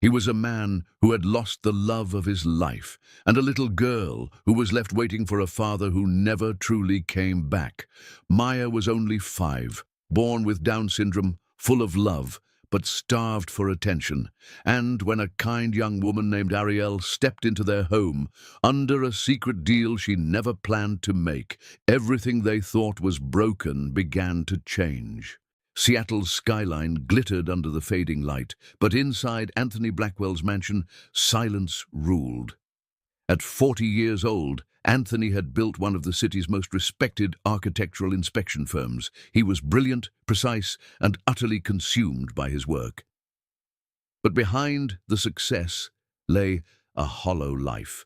He was a man who had lost the love of his life, and a little girl who was left waiting for a father who never truly came back. Maya was only 5, born with Down syndrome, full of love, but starved for attention. And when a kind young woman named Ariel stepped into their home, under a secret deal she never planned to make, everything they thought was broken began to change. Seattle's skyline glittered under the fading light, but inside Anthony Blackwell's mansion, silence ruled. At 40 years old, Anthony had built one of the city's most respected architectural inspection firms. He was brilliant, precise, and utterly consumed by his work. But behind the success lay a hollow life.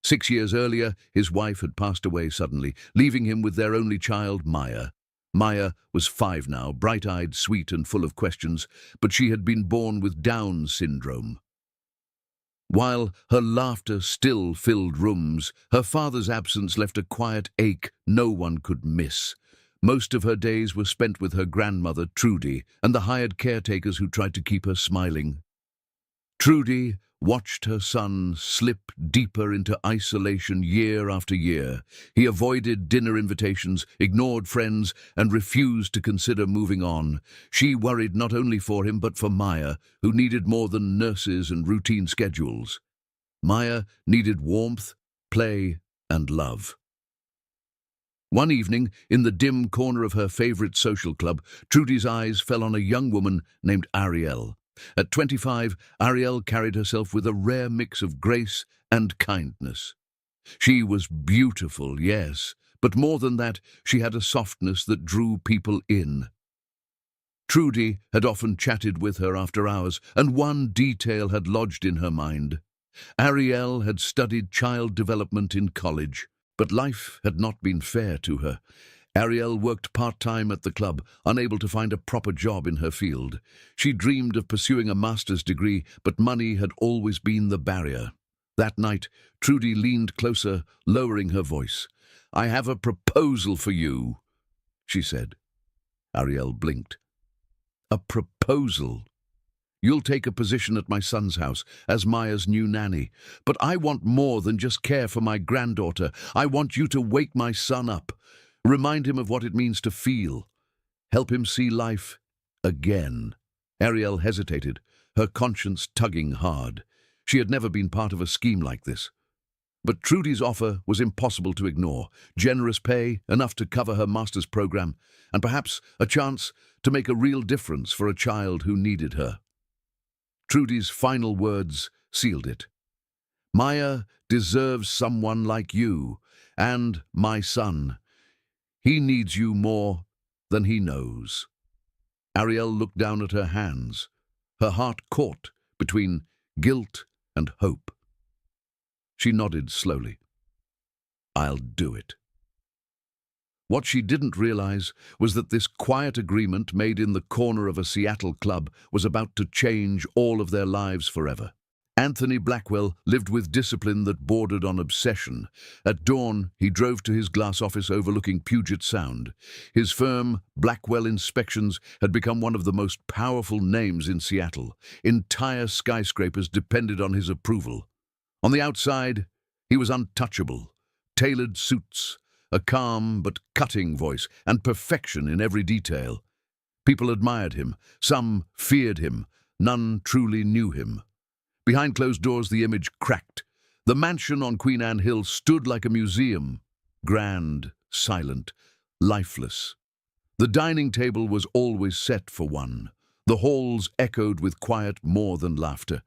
6 years earlier, his wife had passed away suddenly, leaving him with their only child, Maya. Maya was 5 now, bright-eyed, sweet, and full of questions, but she had been born with Down syndrome. While her laughter still filled rooms, her father's absence left a quiet ache no one could miss. Most of her days were spent with her grandmother, Trudy, and the hired caretakers who tried to keep her smiling. Trudy watched her son slip deeper into isolation year after year. He avoided dinner invitations, ignored friends, and refused to consider moving on. She worried not only for him but for Maya, who needed more than nurses and routine schedules. Maya needed warmth, play, and love. One evening, in the dim corner of her favorite social club, Trudy's eyes fell on a young woman named Ariel. At 25, Ariel carried herself with a rare mix of grace and kindness. She was beautiful, yes, but more than that, she had a softness that drew people in. Trudy had often chatted with her after hours, and one detail had lodged in her mind. Ariel had studied child development in college, but life had not been fair to her. Ariel worked part-time at the club, unable to find a proper job in her field. She dreamed of pursuing a master's degree, but money had always been the barrier. That night, Trudy leaned closer, lowering her voice. "I have a proposal for you," she said. Ariel blinked. "A proposal? You'll take a position at my son's house as Maya's new nanny. But I want more than just care for my granddaughter. I want you to wake my son up. Remind him of what it means to feel. Help him see life again." Ariel hesitated, her conscience tugging hard. She had never been part of a scheme like this. But Trudy's offer was impossible to ignore. Generous pay, enough to cover her master's program, and perhaps a chance to make a real difference for a child who needed her. Trudy's final words sealed it. "Maya deserves someone like you, and my son. He needs you more than he knows." Ariel looked down at her hands, her heart caught between guilt and hope. She nodded slowly. "I'll do it." What she didn't realize was that this quiet agreement made in the corner of a Seattle club was about to change all of their lives forever. Anthony Blackwell lived with discipline that bordered on obsession. At dawn, he drove to his glass office overlooking Puget Sound. His firm, Blackwell Inspections, had become one of the most powerful names in Seattle. Entire skyscrapers depended on his approval. On the outside, he was untouchable. Tailored suits, a calm but cutting voice, and perfection in every detail. People admired him. Some feared him. None truly knew him. Behind closed doors, the image cracked. The mansion on Queen Anne Hill stood like a museum, grand, silent, lifeless. The dining table was always set for one. The halls echoed with quiet more than laughter.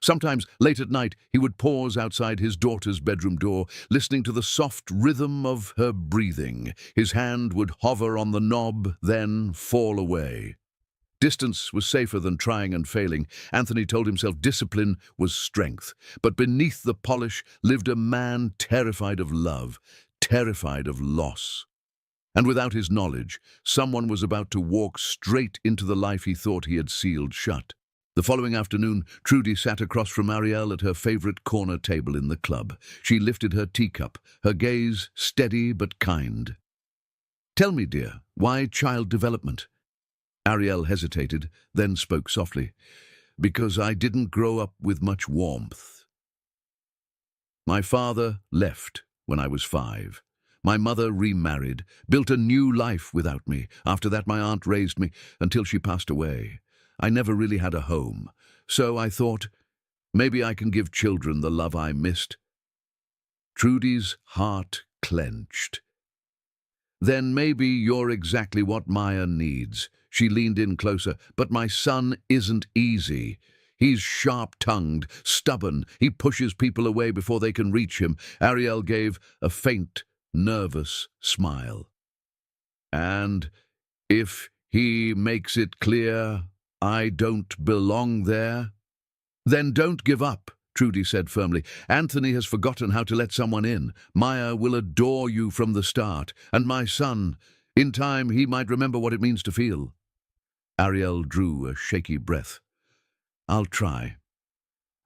Sometimes, late at night, he would pause outside his daughter's bedroom door, listening to the soft rhythm of her breathing. His hand would hover on the knob, then fall away. Distance was safer than trying and failing. Anthony told himself discipline was strength. But beneath the polish lived a man terrified of love, terrified of loss. And without his knowledge, someone was about to walk straight into the life he thought he had sealed shut. The following afternoon, Trudy sat across from Ariel at her favorite corner table in the club. She lifted her teacup, her gaze steady but kind. "Tell me, dear, why child development?" Ariel hesitated, then spoke softly. because I didn't grow up with much warmth. My father left when I was 5. My mother remarried, built a new life without me. After that, my aunt raised me until she passed away. I never really had a home, so I thought, maybe I can give children the love I missed. Trudy's heart clenched. Then maybe you're exactly what Maya needs. She leaned in closer. But my son isn't easy. He's sharp-tongued, stubborn. He pushes people away before they can reach him. Ariel gave a faint, nervous smile. And if he makes it clear I don't belong there, then don't give up, Trudy said firmly. Anthony has forgotten how to let someone in. Maya will adore you from the start. And my son, in time, he might remember what it means to feel. Ariel drew a shaky breath. I'll try.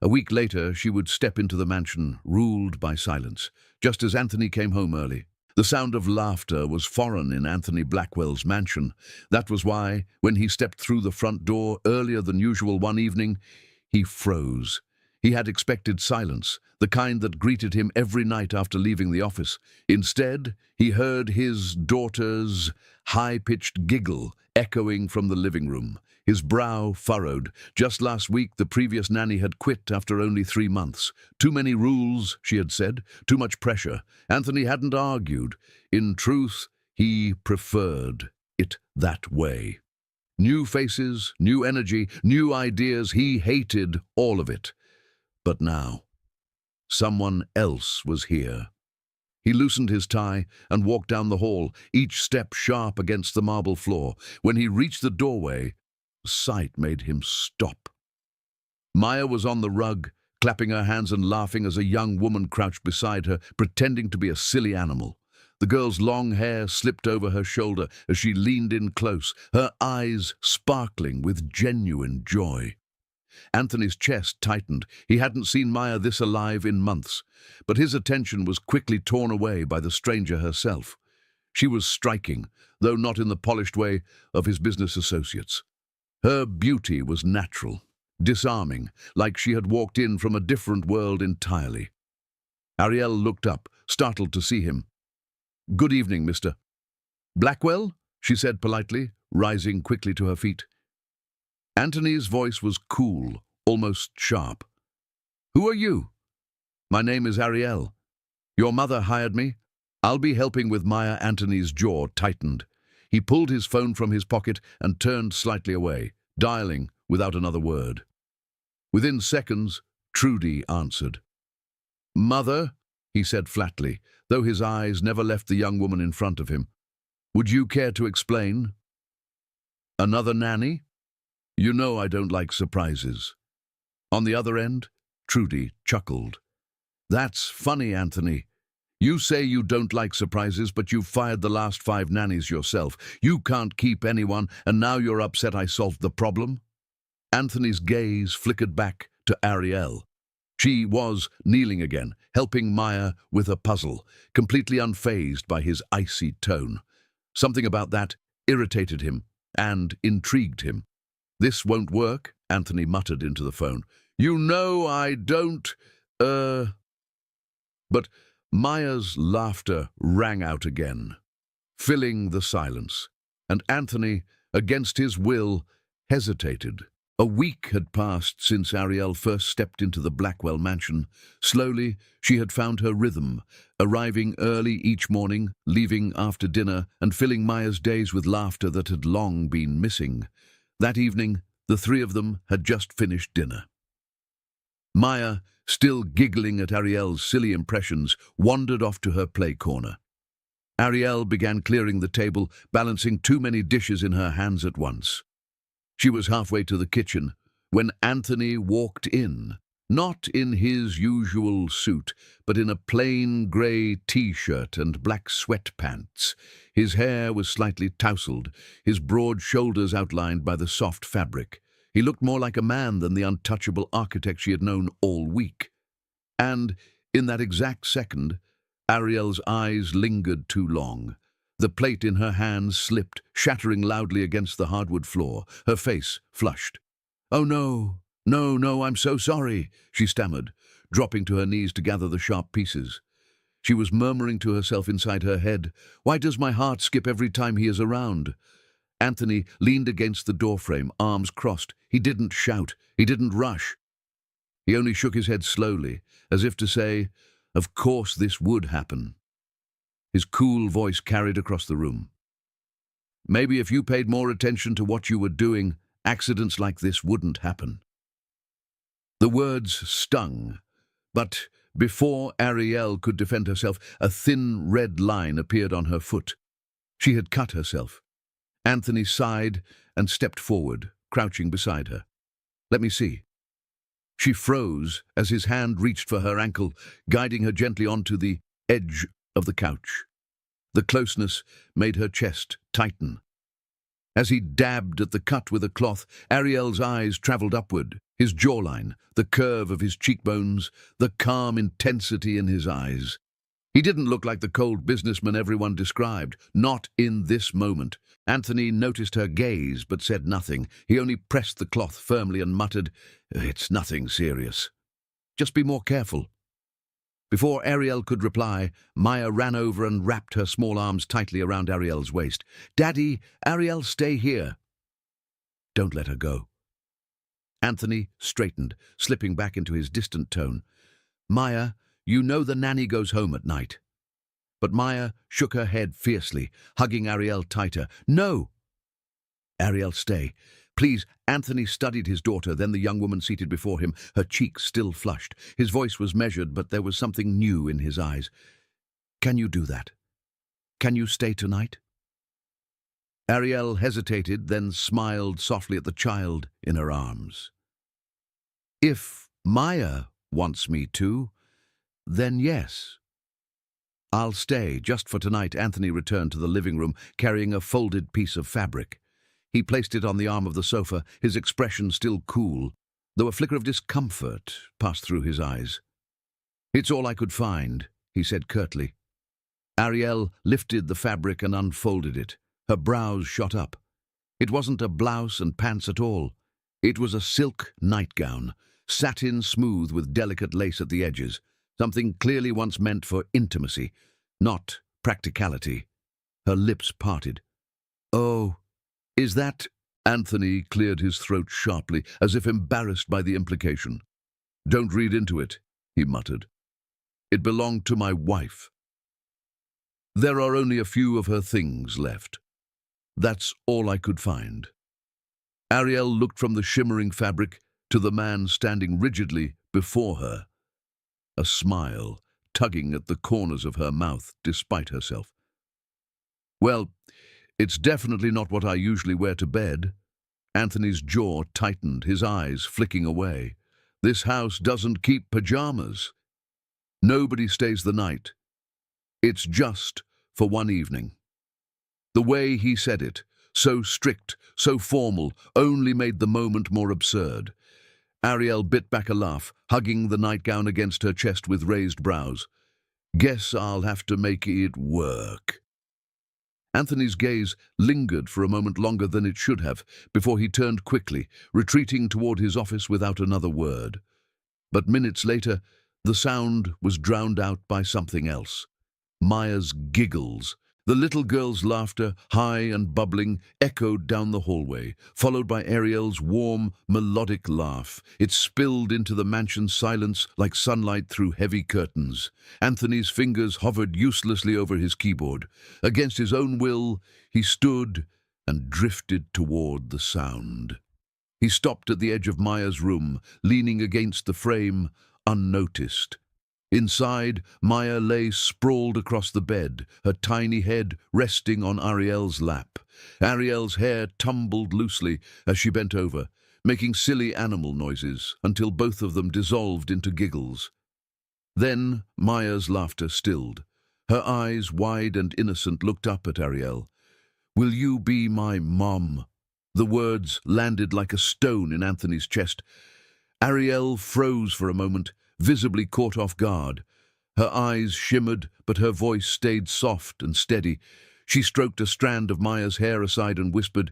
A week later, she would step into the mansion, ruled by silence, just as Anthony came home early. The sound of laughter was foreign in Anthony Blackwell's mansion. That was why, when he stepped through the front door earlier than usual one evening, he froze. He had expected silence, the kind that greeted him every night after leaving the office. Instead, he heard his daughter's high-pitched giggle echoing from the living room. His brow furrowed. Just last week, the previous nanny had quit after only 3 months. Too many rules, she had said. Too much pressure. Anthony hadn't argued. In truth, he preferred it that way. New faces, new energy, new ideas. He hated all of it. But now, someone else was here. He loosened his tie and walked down the hall, each step sharp against the marble floor. When he reached the doorway, sight made him stop. Maya was on the rug, clapping her hands and laughing as a young woman crouched beside her, pretending to be a silly animal. The girl's long hair slipped over her shoulder as she leaned in close, her eyes sparkling with genuine joy. Anthony's chest tightened. He hadn't seen Maya this alive in months, but his attention was quickly torn away by the stranger herself. She was striking, though not in the polished way of his business associates. Her beauty was natural, disarming, like she had walked in from a different world entirely. Ariel looked up, startled to see him. "Good evening, Mr. Blackwell," she said politely, rising quickly to her feet. Anthony's voice was cool, almost sharp. "Who are you?" "My name is Ariel. Your mother hired me. I'll be helping with Maya." Anthony's jaw tightened. He pulled his phone from his pocket and turned slightly away, dialing without another word. Within seconds, Trudy answered. "Mother," he said flatly, though his eyes never left the young woman in front of him. "Would you care to explain?" "Another nanny? You know I don't like surprises." On the other end, Trudy chuckled. "That's funny, Anthony. You say you don't like surprises, but you've fired the last 5 nannies yourself. You can't keep anyone, and now you're upset I solved the problem?" Anthony's gaze flickered back to Ariel. She was kneeling again, helping Maya with a puzzle, completely unfazed by his icy tone. Something about that irritated him and intrigued him. "This won't work," Anthony muttered into the phone. "You know I don't, But Maya's laughter rang out again, filling the silence, and Anthony, against his will, hesitated. A week had passed since Ariel first stepped into the Blackwell mansion. Slowly, she had found her rhythm, arriving early each morning, leaving after dinner, and filling Maya's days with laughter that had long been missing. That evening, the 3 of them had just finished dinner. Maya, still giggling at Ariel's silly impressions, wandered off to her play corner. Ariel began clearing the table, balancing too many dishes in her hands at once. She was halfway to the kitchen when Anthony walked in, not in his usual suit, but in a plain grey t-shirt and black sweatpants. His hair was slightly tousled, his broad shoulders outlined by the soft fabric. He looked more like a man than the untouchable architect she had known all week. And, in that exact second, Ariel's eyes lingered too long. The plate in her hands slipped, shattering loudly against the hardwood floor. Her face flushed. "Oh no," No, no, I'm so sorry, she stammered, dropping to her knees to gather the sharp pieces. She was murmuring to herself inside her head, "Why does my heart skip every time he is around?" Anthony leaned against the doorframe, arms crossed. He didn't shout. He didn't rush. He only shook his head slowly, as if to say, "Of course this would happen." His cool voice carried across the room. "Maybe if you paid more attention to what you were doing, accidents like this wouldn't happen." The words stung, but before Ariel could defend herself, a thin red line appeared on her foot. She had cut herself. Anthony sighed and stepped forward, crouching beside her. "Let me see." She froze as his hand reached for her ankle, guiding her gently onto the edge of the couch. The closeness made her chest tighten. As he dabbed at the cut with a cloth, Ariel's eyes traveled upward, his jawline, the curve of his cheekbones, the calm intensity in his eyes. He didn't look like the cold businessman everyone described, not in this moment. Anthony noticed her gaze but said nothing. He only pressed the cloth firmly and muttered, "It's nothing serious. Just be more careful." Before Ariel could reply, Maya ran over and wrapped her small arms tightly around Ariel's waist. "Daddy, Ariel, stay here." "Don't let her go." Anthony straightened, slipping back into his distant tone. "Maya, you know the nanny goes home at night." But Maya shook her head fiercely, hugging Ariel tighter. "No!" "Ariel, stay. Please." Anthony studied his daughter, then the young woman seated before him, her cheeks still flushed. His voice was measured, but there was something new in his eyes. "Can you do that? Can you stay tonight?" Ariel hesitated, then smiled softly at the child in her arms. "If Maya wants me to, then yes. I'll stay, just for tonight." Anthony returned to the living room, carrying a folded piece of fabric. He placed it on the arm of the sofa, his expression still cool, though a flicker of discomfort passed through his eyes. "It's all I could find," he said curtly. Ariel lifted the fabric and unfolded it. Her brows shot up. It wasn't a blouse and pants at all. It was a silk nightgown, satin smooth with delicate lace at the edges, something clearly once meant for intimacy, not practicality. Her lips parted. "Oh, is that—" Anthony cleared his throat sharply, as if embarrassed by the implication. "Don't read into it," he muttered. "It belonged to my wife. There are only a few of her things left. That's all I could find." Ariel looked from the shimmering fabric to the man standing rigidly before her, a smile tugging at the corners of her mouth despite herself. "Well, it's definitely not what I usually wear to bed." Anthony's jaw tightened, his eyes flicking away. "This house doesn't keep pajamas. Nobody stays the night. It's just for one evening." The way he said it, so strict, so formal, only made the moment more absurd. Ariel bit back a laugh, hugging the nightgown against her chest with raised brows. "Guess I'll have to make it work." Anthony's gaze lingered for a moment longer than it should have, before he turned quickly, retreating toward his office without another word. But minutes later, the sound was drowned out by something else. Maya's giggles. The little girl's laughter, high and bubbling, echoed down the hallway, followed by Ariel's warm, melodic laugh. It spilled into the mansion's silence like sunlight through heavy curtains. Anthony's fingers hovered uselessly over his keyboard. Against his own will, he stood and drifted toward the sound. He stopped at the edge of Maya's room, leaning against the frame, unnoticed. Inside, Maya lay sprawled across the bed, her tiny head resting on Ariel's lap. Ariel's hair tumbled loosely as she bent over, making silly animal noises until both of them dissolved into giggles. Then Maya's laughter stilled. Her eyes, wide and innocent, looked up at Ariel. "Will you be my mom?" The words landed like a stone in Anthony's chest. Ariel froze for a moment, visibly caught off guard. Her eyes shimmered, but her voice stayed soft and steady. She stroked a strand of Maya's hair aside and whispered,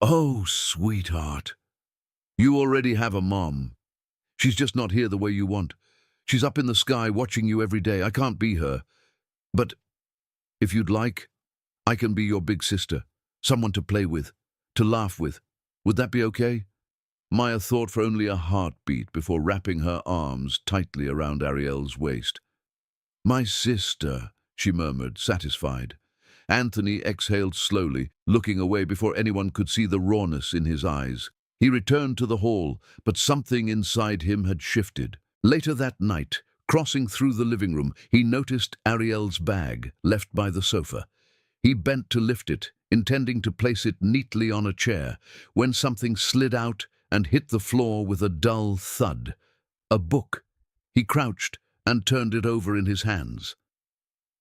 "Oh, sweetheart." You already have a mom. She's just not here the way you want. She's up in the sky watching you every day. I can't be her. But if you'd like, I can be your big sister, someone to play with, to laugh with. Would that be okay? Maya thought for only a heartbeat before wrapping her arms tightly around Ariel's waist. My sister, she murmured, satisfied. Anthony exhaled slowly, looking away before anyone could see the rawness in his eyes. He returned to the hall, but something inside him had shifted. Later that night, crossing through the living room, he noticed Ariel's bag left by the sofa. He bent to lift it, intending to place it neatly on a chair, when something slid out and hit the floor with a dull thud. A book. He crouched and turned it over in his hands.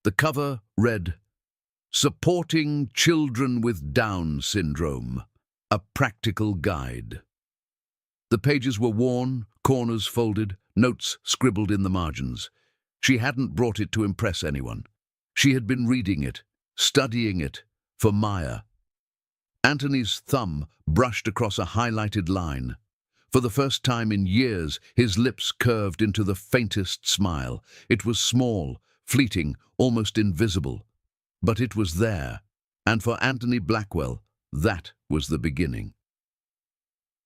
The cover read, Supporting Children with Down Syndrome, a Practical Guide. The pages were worn, corners folded, notes scribbled in the margins. She hadn't brought it to impress anyone. She had been reading it, studying it, for Maya. Anthony's thumb brushed across a highlighted line. For the first time in years, his lips curved into the faintest smile. It was small, fleeting, almost invisible. But it was there, and for Anthony Blackwell, that was the beginning.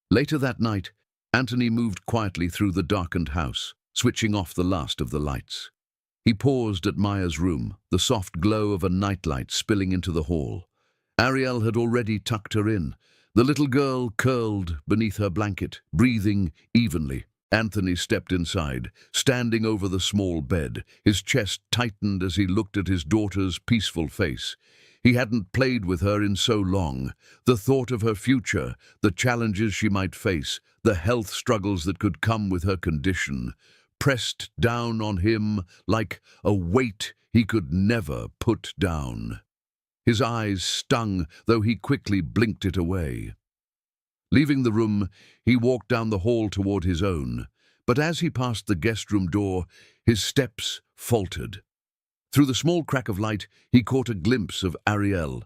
Later that night, Anthony moved quietly through the darkened house, switching off the last of the lights. He paused at Maya's room, the soft glow of a nightlight spilling into the hall. Ariel had already tucked her in, the little girl curled beneath her blanket, breathing evenly. Anthony stepped inside, standing over the small bed. His chest tightened as he looked at his daughter's peaceful face. He hadn't played with her in so long. The thought of her future, the challenges she might face, the health struggles that could come with her condition, pressed down on him like a weight he could never put down. His eyes stung, though he quickly blinked it away. Leaving the room, he walked down the hall toward his own, but as he passed the guest room door, his steps faltered. Through the small crack of light, he caught a glimpse of Ariel.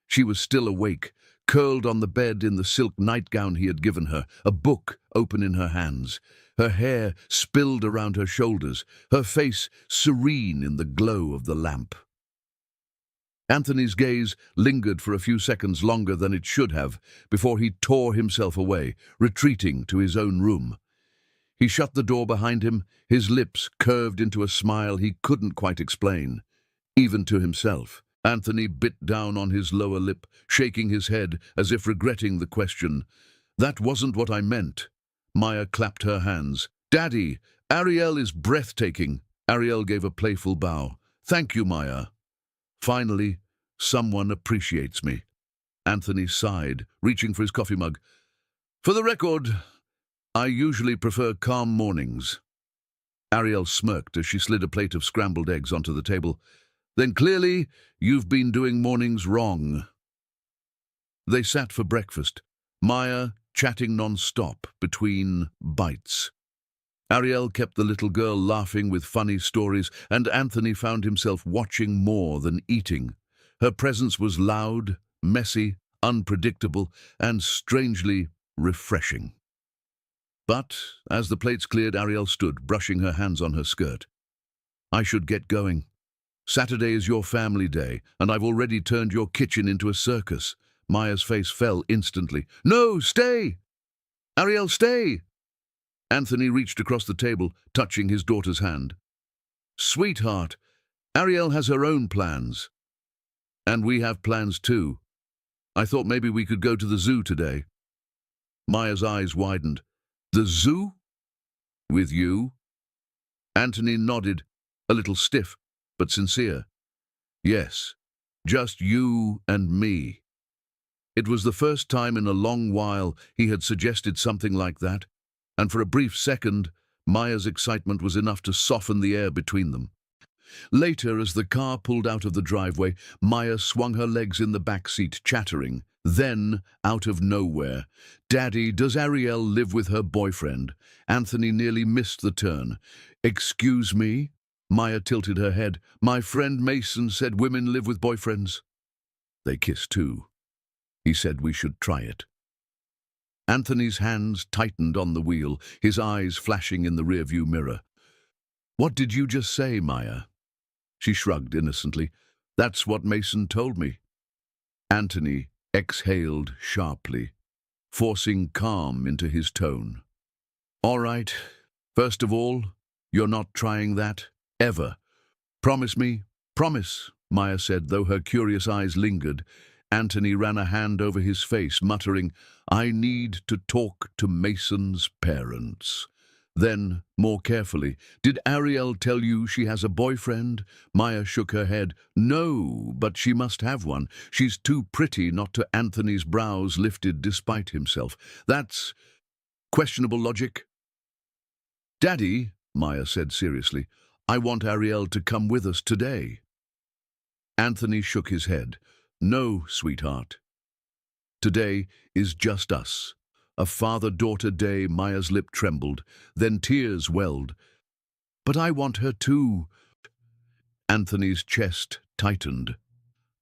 She was still awake, curled on the bed in the silk nightgown he had given her, a book open in her hands. Her hair spilled around her shoulders, her face serene in the glow of the lamp. Anthony's gaze lingered for a few seconds longer than it should have before he tore himself away, retreating to his own room. He shut the door behind him, his lips curved into a smile he couldn't quite explain. Even to himself, Anthony bit down on his lower lip, shaking his head as if regretting the question. That wasn't what I meant. Maya clapped her hands. Daddy, Ariel is breathtaking. Ariel gave a playful bow. Thank you, Maya. Finally, someone appreciates me. Anthony sighed, reaching for his coffee mug. For the record, I usually prefer calm mornings. Ariel smirked as she slid a plate of scrambled eggs onto the table. Then clearly, you've been doing mornings wrong. They sat for breakfast, Maya chatting non-stop between bites. Ariel kept the little girl laughing with funny stories, and Anthony found himself watching more than eating. Her presence was loud, messy, unpredictable, and strangely refreshing. But as the plates cleared, Ariel stood, brushing her hands on her skirt. I should get going. Saturday is your family day, and I've already turned your kitchen into a circus. Maya's face fell instantly. No, stay! Ariel, stay! Anthony reached across the table, touching his daughter's hand. Sweetheart, Ariel has her own plans. And we have plans too. I thought maybe we could go to the zoo today. Maya's eyes widened. The zoo? With you? Anthony nodded, a little stiff, but sincere. Yes, just you and me. It was the first time in a long while he had suggested something like that, and for a brief second, Maya's excitement was enough to soften the air between them. Later, as the car pulled out of the driveway, Maya swung her legs in the back seat, chattering. Then, out of nowhere, Daddy, does Ariel live with her boyfriend? Anthony nearly missed the turn. Excuse me? Maya tilted her head. My friend Mason said women live with boyfriends. They kiss too. He said we should try it. Anthony's hands tightened on the wheel, his eyes flashing in the rearview mirror. "What did you just say, Maya?" She shrugged innocently. "That's what Mason told me." Anthony exhaled sharply, forcing calm into his tone. "All right. First of all, you're not trying that, ever. Promise me." "Promise," Maya said, though her curious eyes lingered. Anthony ran a hand over his face, muttering, "I need to talk to Mason's parents." Then, more carefully, "Did Ariel tell you she has a boyfriend?" Maya shook her head. "No, but she must have one. She's too pretty not to." Anthony's brows lifted despite himself. "That's questionable logic." "Daddy," Maya said seriously, "I want Ariel to come with us today." Anthony shook his head. "No, sweetheart. Today is just us." A father-daughter day. Maya's lip trembled, then tears welled. "But I want her too." Anthony's chest tightened.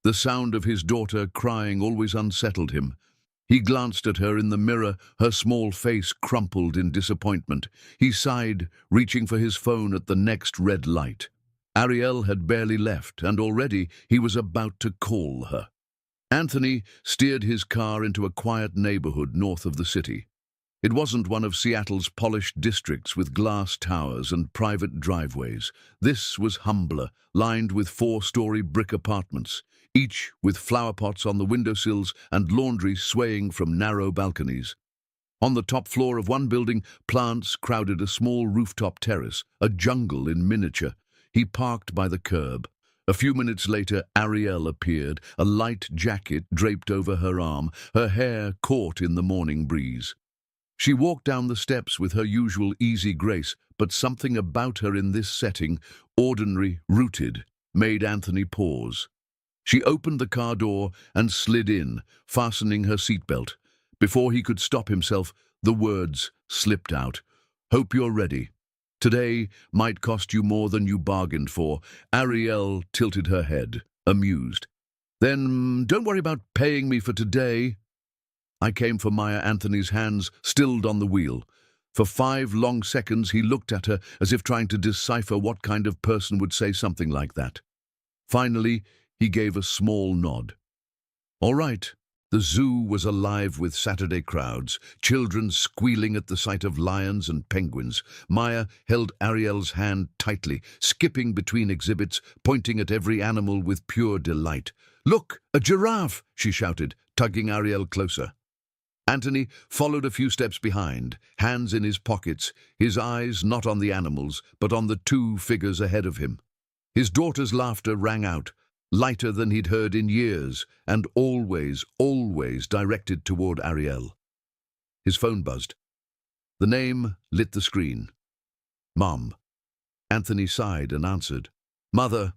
The sound of his daughter crying always unsettled him. He glanced at her in the mirror, her small face crumpled in disappointment. He sighed, reaching for his phone at the next red light. Ariel had barely left, and already he was about to call her. Anthony steered his car into a quiet neighborhood north of the city. It wasn't one of Seattle's polished districts with glass towers and private driveways. This was humbler, lined with 4-story brick apartments, each with flower pots on the windowsills and laundry swaying from narrow balconies. On the top floor of one building, plants crowded a small rooftop terrace, a jungle in miniature. He parked by the curb. A few minutes later, Ariel appeared, a light jacket draped over her arm, her hair caught in the morning breeze. She walked down the steps with her usual easy grace, but something about her in this setting, ordinary, rooted, made Anthony pause. She opened the car door and slid in, fastening her seatbelt. Before he could stop himself, the words slipped out. "Hope you're ready. Today might cost you more than you bargained for." Ariel tilted her head, amused. "Then don't worry about paying me for today." "I came for Maya." Anthony's hands stilled on the wheel. For 5 long seconds he looked at her as if trying to decipher what kind of person would say something like that. Finally, he gave a small nod. "All right." The zoo was alive with Saturday crowds, children squealing at the sight of lions and penguins. Maya held Ariel's hand tightly, skipping between exhibits, pointing at every animal with pure delight. "Look, a giraffe!" she shouted, tugging Ariel closer. Anthony followed a few steps behind, hands in his pockets, his eyes not on the animals, but on the 2 figures ahead of him. His daughter's laughter rang out, lighter than he'd heard in years, and always, always directed toward Ariel. His phone buzzed. The name lit the screen. "Mom." Anthony sighed and answered. "Mother."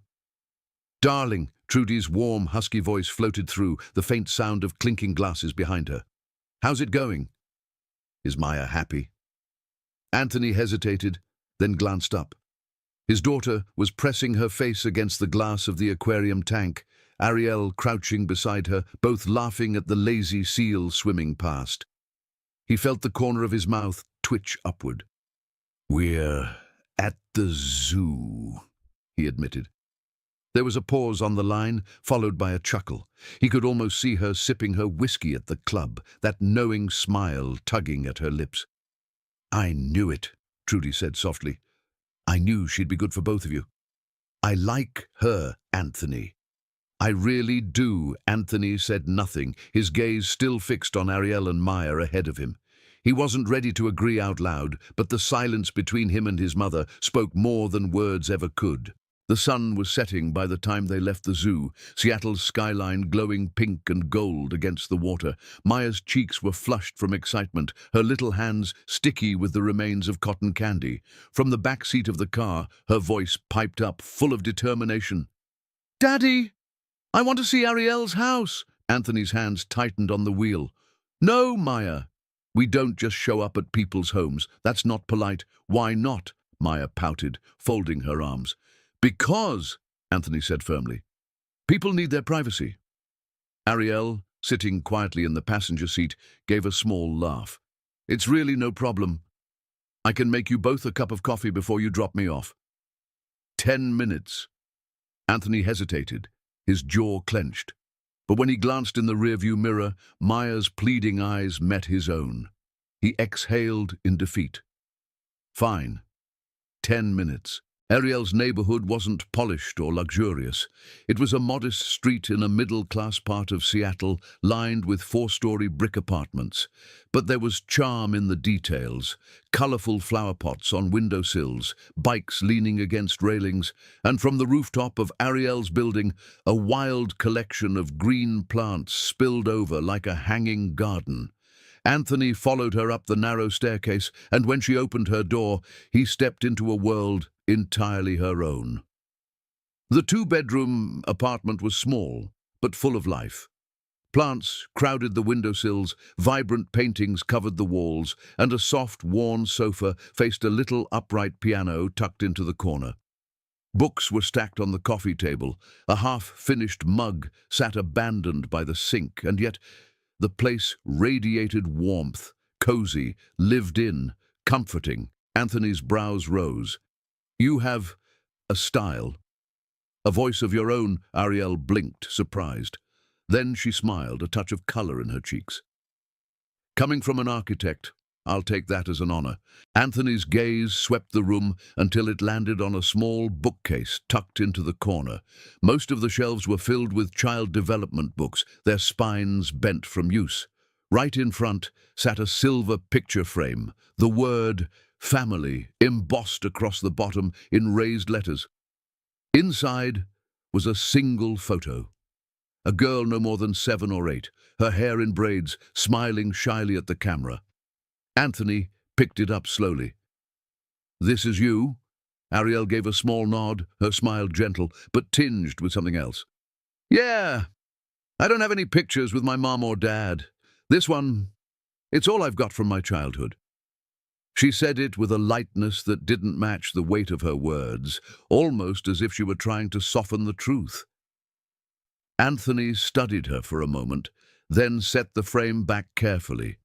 "Darling." Trudy's warm, husky voice floated through, the faint sound of clinking glasses behind her. "How's it going?" "Is Maya happy?" Anthony hesitated, then glanced up. His daughter was pressing her face against the glass of the aquarium tank, Ariel crouching beside her, both laughing at the lazy seal swimming past. He felt the corner of his mouth twitch upward. "We're at the zoo," he admitted. There was a pause on the line, followed by a chuckle. He could almost see her sipping her whiskey at the club, that knowing smile tugging at her lips. "I knew it," Trudy said softly. "I knew she'd be good for both of you." "I like her, Anthony." "I really do." Anthony said nothing, his gaze still fixed on Ariel and Maya ahead of him. He wasn't ready to agree out loud, but the silence between him and his mother spoke more than words ever could. The sun was setting by the time they left the zoo, Seattle's skyline glowing pink and gold against the water. Maya's cheeks were flushed from excitement, her little hands sticky with the remains of cotton candy. From the back seat of the car, her voice piped up, full of determination. "Daddy, I want to see Ariel's house." Anthony's hands tightened on the wheel. "No, Maya. We don't just show up at people's homes. That's not polite." "Why not?" Maya pouted, folding her arms. "Because," Anthony said firmly, "people need their privacy." Ariel sitting quietly in the passenger seat, gave a small laugh. "It's really no problem. I can make you both a cup of coffee before you drop me off." 10 minutes. Anthony hesitated, his jaw clenched. But when he glanced in the rearview mirror, Maya's pleading eyes met his own. He exhaled in defeat. Fine. 10 minutes. Ariel's neighborhood wasn't polished or luxurious. It was a modest street in a middle-class part of Seattle, lined with four-story brick apartments. But there was charm in the details: colorful flower pots on windowsills, bikes leaning against railings, and from the rooftop of Ariel's building, a wild collection of green plants spilled over like a hanging garden. Anthony followed her up the narrow staircase, and when she opened her door, he stepped into a world entirely her own. The two-bedroom apartment was small, but full of life. Plants crowded the windowsills, vibrant paintings covered the walls, and a soft, worn sofa faced a little upright piano tucked into the corner. Books were stacked on the coffee table. A half-finished mug sat abandoned by the sink, and yet the place radiated warmth, cozy, lived in, comforting. Anthony's brows rose. "You have a style. A voice of your own," Ariel blinked, surprised. Then she smiled, a touch of color in her cheeks. "Coming from an architect, I'll take that as an honor." Anthony's gaze swept the room until it landed on a small bookcase tucked into the corner. Most of the shelves were filled with child development books, their spines bent from use. Right in front sat a silver picture frame, the word "family" embossed across the bottom in raised letters. Inside was a single photo. A girl no more than 7 or 8, her hair in braids, smiling shyly at the camera. Anthony picked it up slowly. "This is you?" Ariel gave a small nod, her smile gentle, but tinged with something else. "Yeah, I don't have any pictures with my mom or dad. This one, it's all I've got from my childhood." She said it with a lightness that didn't match the weight of her words, almost as if she were trying to soften the truth. Anthony studied her for a moment, then set the frame back carefully.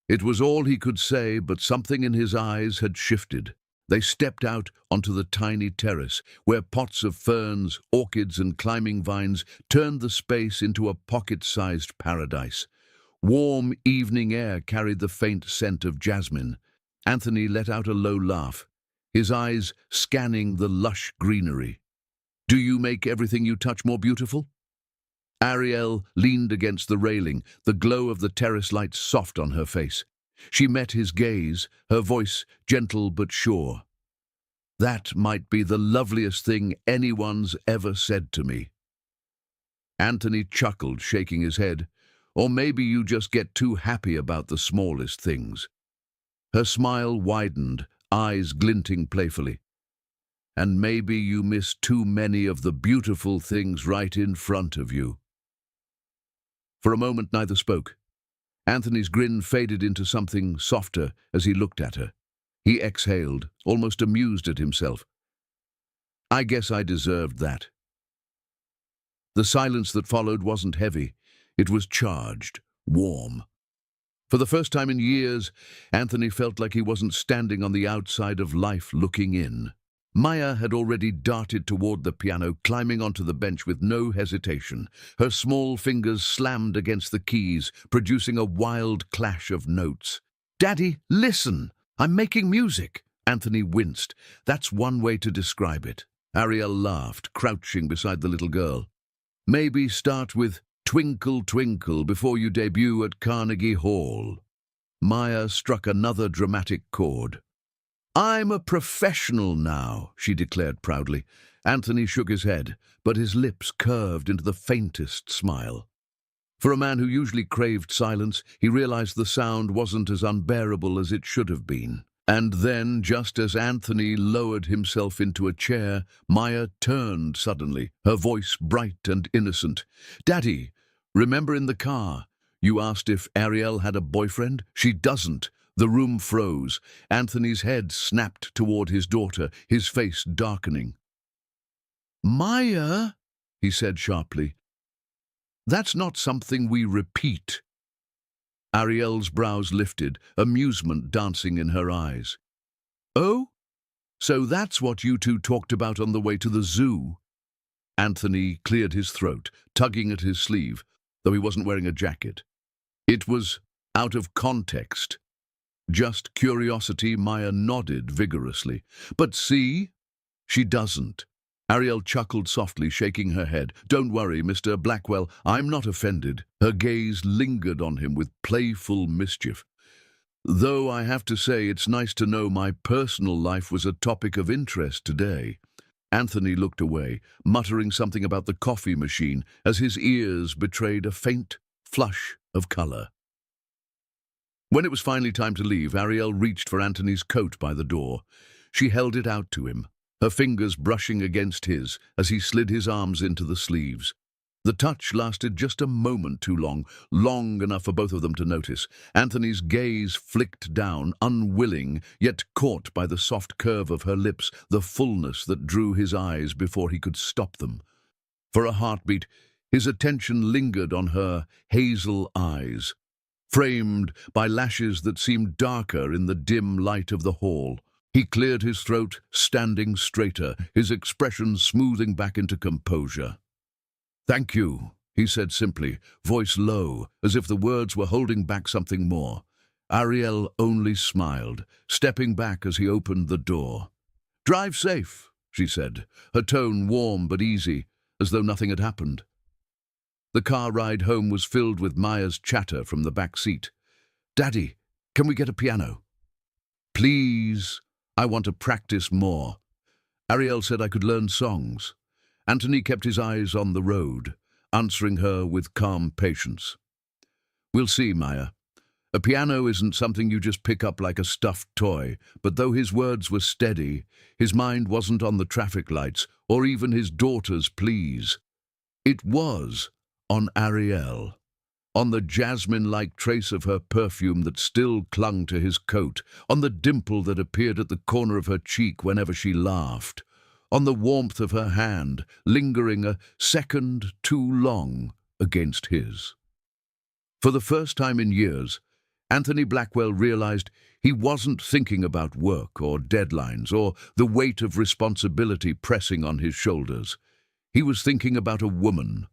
It was all he could say, but something in his eyes had shifted. They stepped out onto the tiny terrace, where pots of ferns, orchids, and climbing vines turned the space into a pocket-sized paradise. Warm evening air carried the faint scent of jasmine. Anthony let out a low laugh, his eyes scanning the lush greenery. "Do you make everything you touch more beautiful?" Ariel leaned against the railing, the glow of the terrace light soft on her face. She met his gaze, her voice gentle but sure. "That might be the loveliest thing anyone's ever said to me." Anthony chuckled, shaking his head. "Or maybe you just get too happy about the smallest things." Her smile widened, eyes glinting playfully. "And maybe you miss too many of the beautiful things right in front of you." For a moment neither spoke. Anthony's grin faded into something softer as he looked at her. He exhaled, almost amused at himself. "I guess I deserved that." The silence that followed wasn't heavy. It was charged, warm. For the first time in years, Anthony felt like he wasn't standing on the outside of life looking in. Maya had already darted toward the piano, climbing onto the bench with no hesitation. Her small fingers slammed against the keys, producing a wild clash of notes. "Daddy, listen! I'm making music!" Anthony winced. "That's one way to describe it." Ariel laughed, crouching beside the little girl. "Maybe start with Twinkle, Twinkle before you debut at Carnegie Hall." Maya struck another dramatic chord. "I'm a professional now," she declared proudly. Anthony shook his head, but his lips curved into the faintest smile. For a man who usually craved silence, he realized the sound wasn't as unbearable as it should have been. And then, just as Anthony lowered himself into a chair, Maya turned suddenly, her voice bright and innocent. "Daddy, remember in the car, you asked if Ariel had a boyfriend? She doesn't." The room froze. Anthony's head snapped toward his daughter, his face darkening. "Maya," he said sharply. That's not something we repeat. Ariel's brows lifted, amusement dancing in her eyes. Oh? So that's what you two talked about on the way to the zoo? Anthony cleared his throat, tugging at his sleeve, though he wasn't wearing a jacket. It was out of context. Just curiosity. Maya nodded vigorously. But see? She doesn't. Ariel chuckled softly, shaking her head. Don't worry, Mr. Blackwell, I'm not offended. Her gaze lingered on him with playful mischief. Though I have to say it's nice to know my personal life was a topic of interest today. Anthony looked away, muttering something about the coffee machine as his ears betrayed a faint flush of color. When it was finally time to leave, Ariel reached for Anthony's coat by the door. She held it out to him, her fingers brushing against his as he slid his arms into the sleeves. The touch lasted just a moment too long, long enough for both of them to notice. Anthony's gaze flicked down, unwilling, yet caught by the soft curve of her lips, the fullness that drew his eyes before he could stop them. For a heartbeat, his attention lingered on her hazel eyes, framed by lashes that seemed darker in the dim light of the hall. He cleared his throat, standing straighter, his expression smoothing back into composure. "Thank you," he said simply, voice low, as if the words were holding back something more. Ariel only smiled, stepping back as he opened the door. "Drive safe," she said, her tone warm but easy, as though nothing had happened. The car ride home was filled with Maya's chatter from the back seat. "Daddy, can we get a piano?" "Please, I want to practice more." Ariel said I could learn songs. Anthony kept his eyes on the road, answering her with calm patience. "We'll see, Maya. A piano isn't something you just pick up like a stuffed toy," but though his words were steady, his mind wasn't on the traffic lights or even his daughter's pleas. It was on Ariel, on the jasmine-like trace of her perfume that still clung to his coat, on the dimple that appeared at the corner of her cheek whenever she laughed, on the warmth of her hand, lingering a second too long against his. For the first time in years, Anthony Blackwell realized he wasn't thinking about work or deadlines or the weight of responsibility pressing on his shoulders. He was thinking about a woman.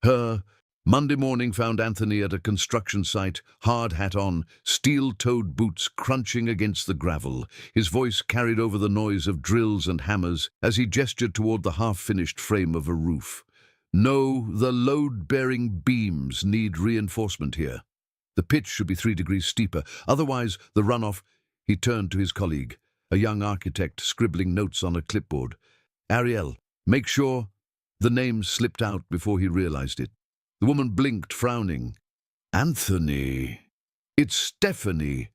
Her Monday morning found Anthony at a construction site, hard hat on, steel-toed boots crunching against the gravel. His voice carried over the noise of drills and hammers as he gestured toward the half-finished frame of a roof. "No, the load-bearing beams need reinforcement here. The pitch should be 3 degrees steeper, otherwise the runoff." He turned to his colleague, a young architect scribbling notes on a clipboard. "Ariel, make sure—" The name slipped out before he realized it. The woman blinked, frowning. "Anthony. It's Stephanie."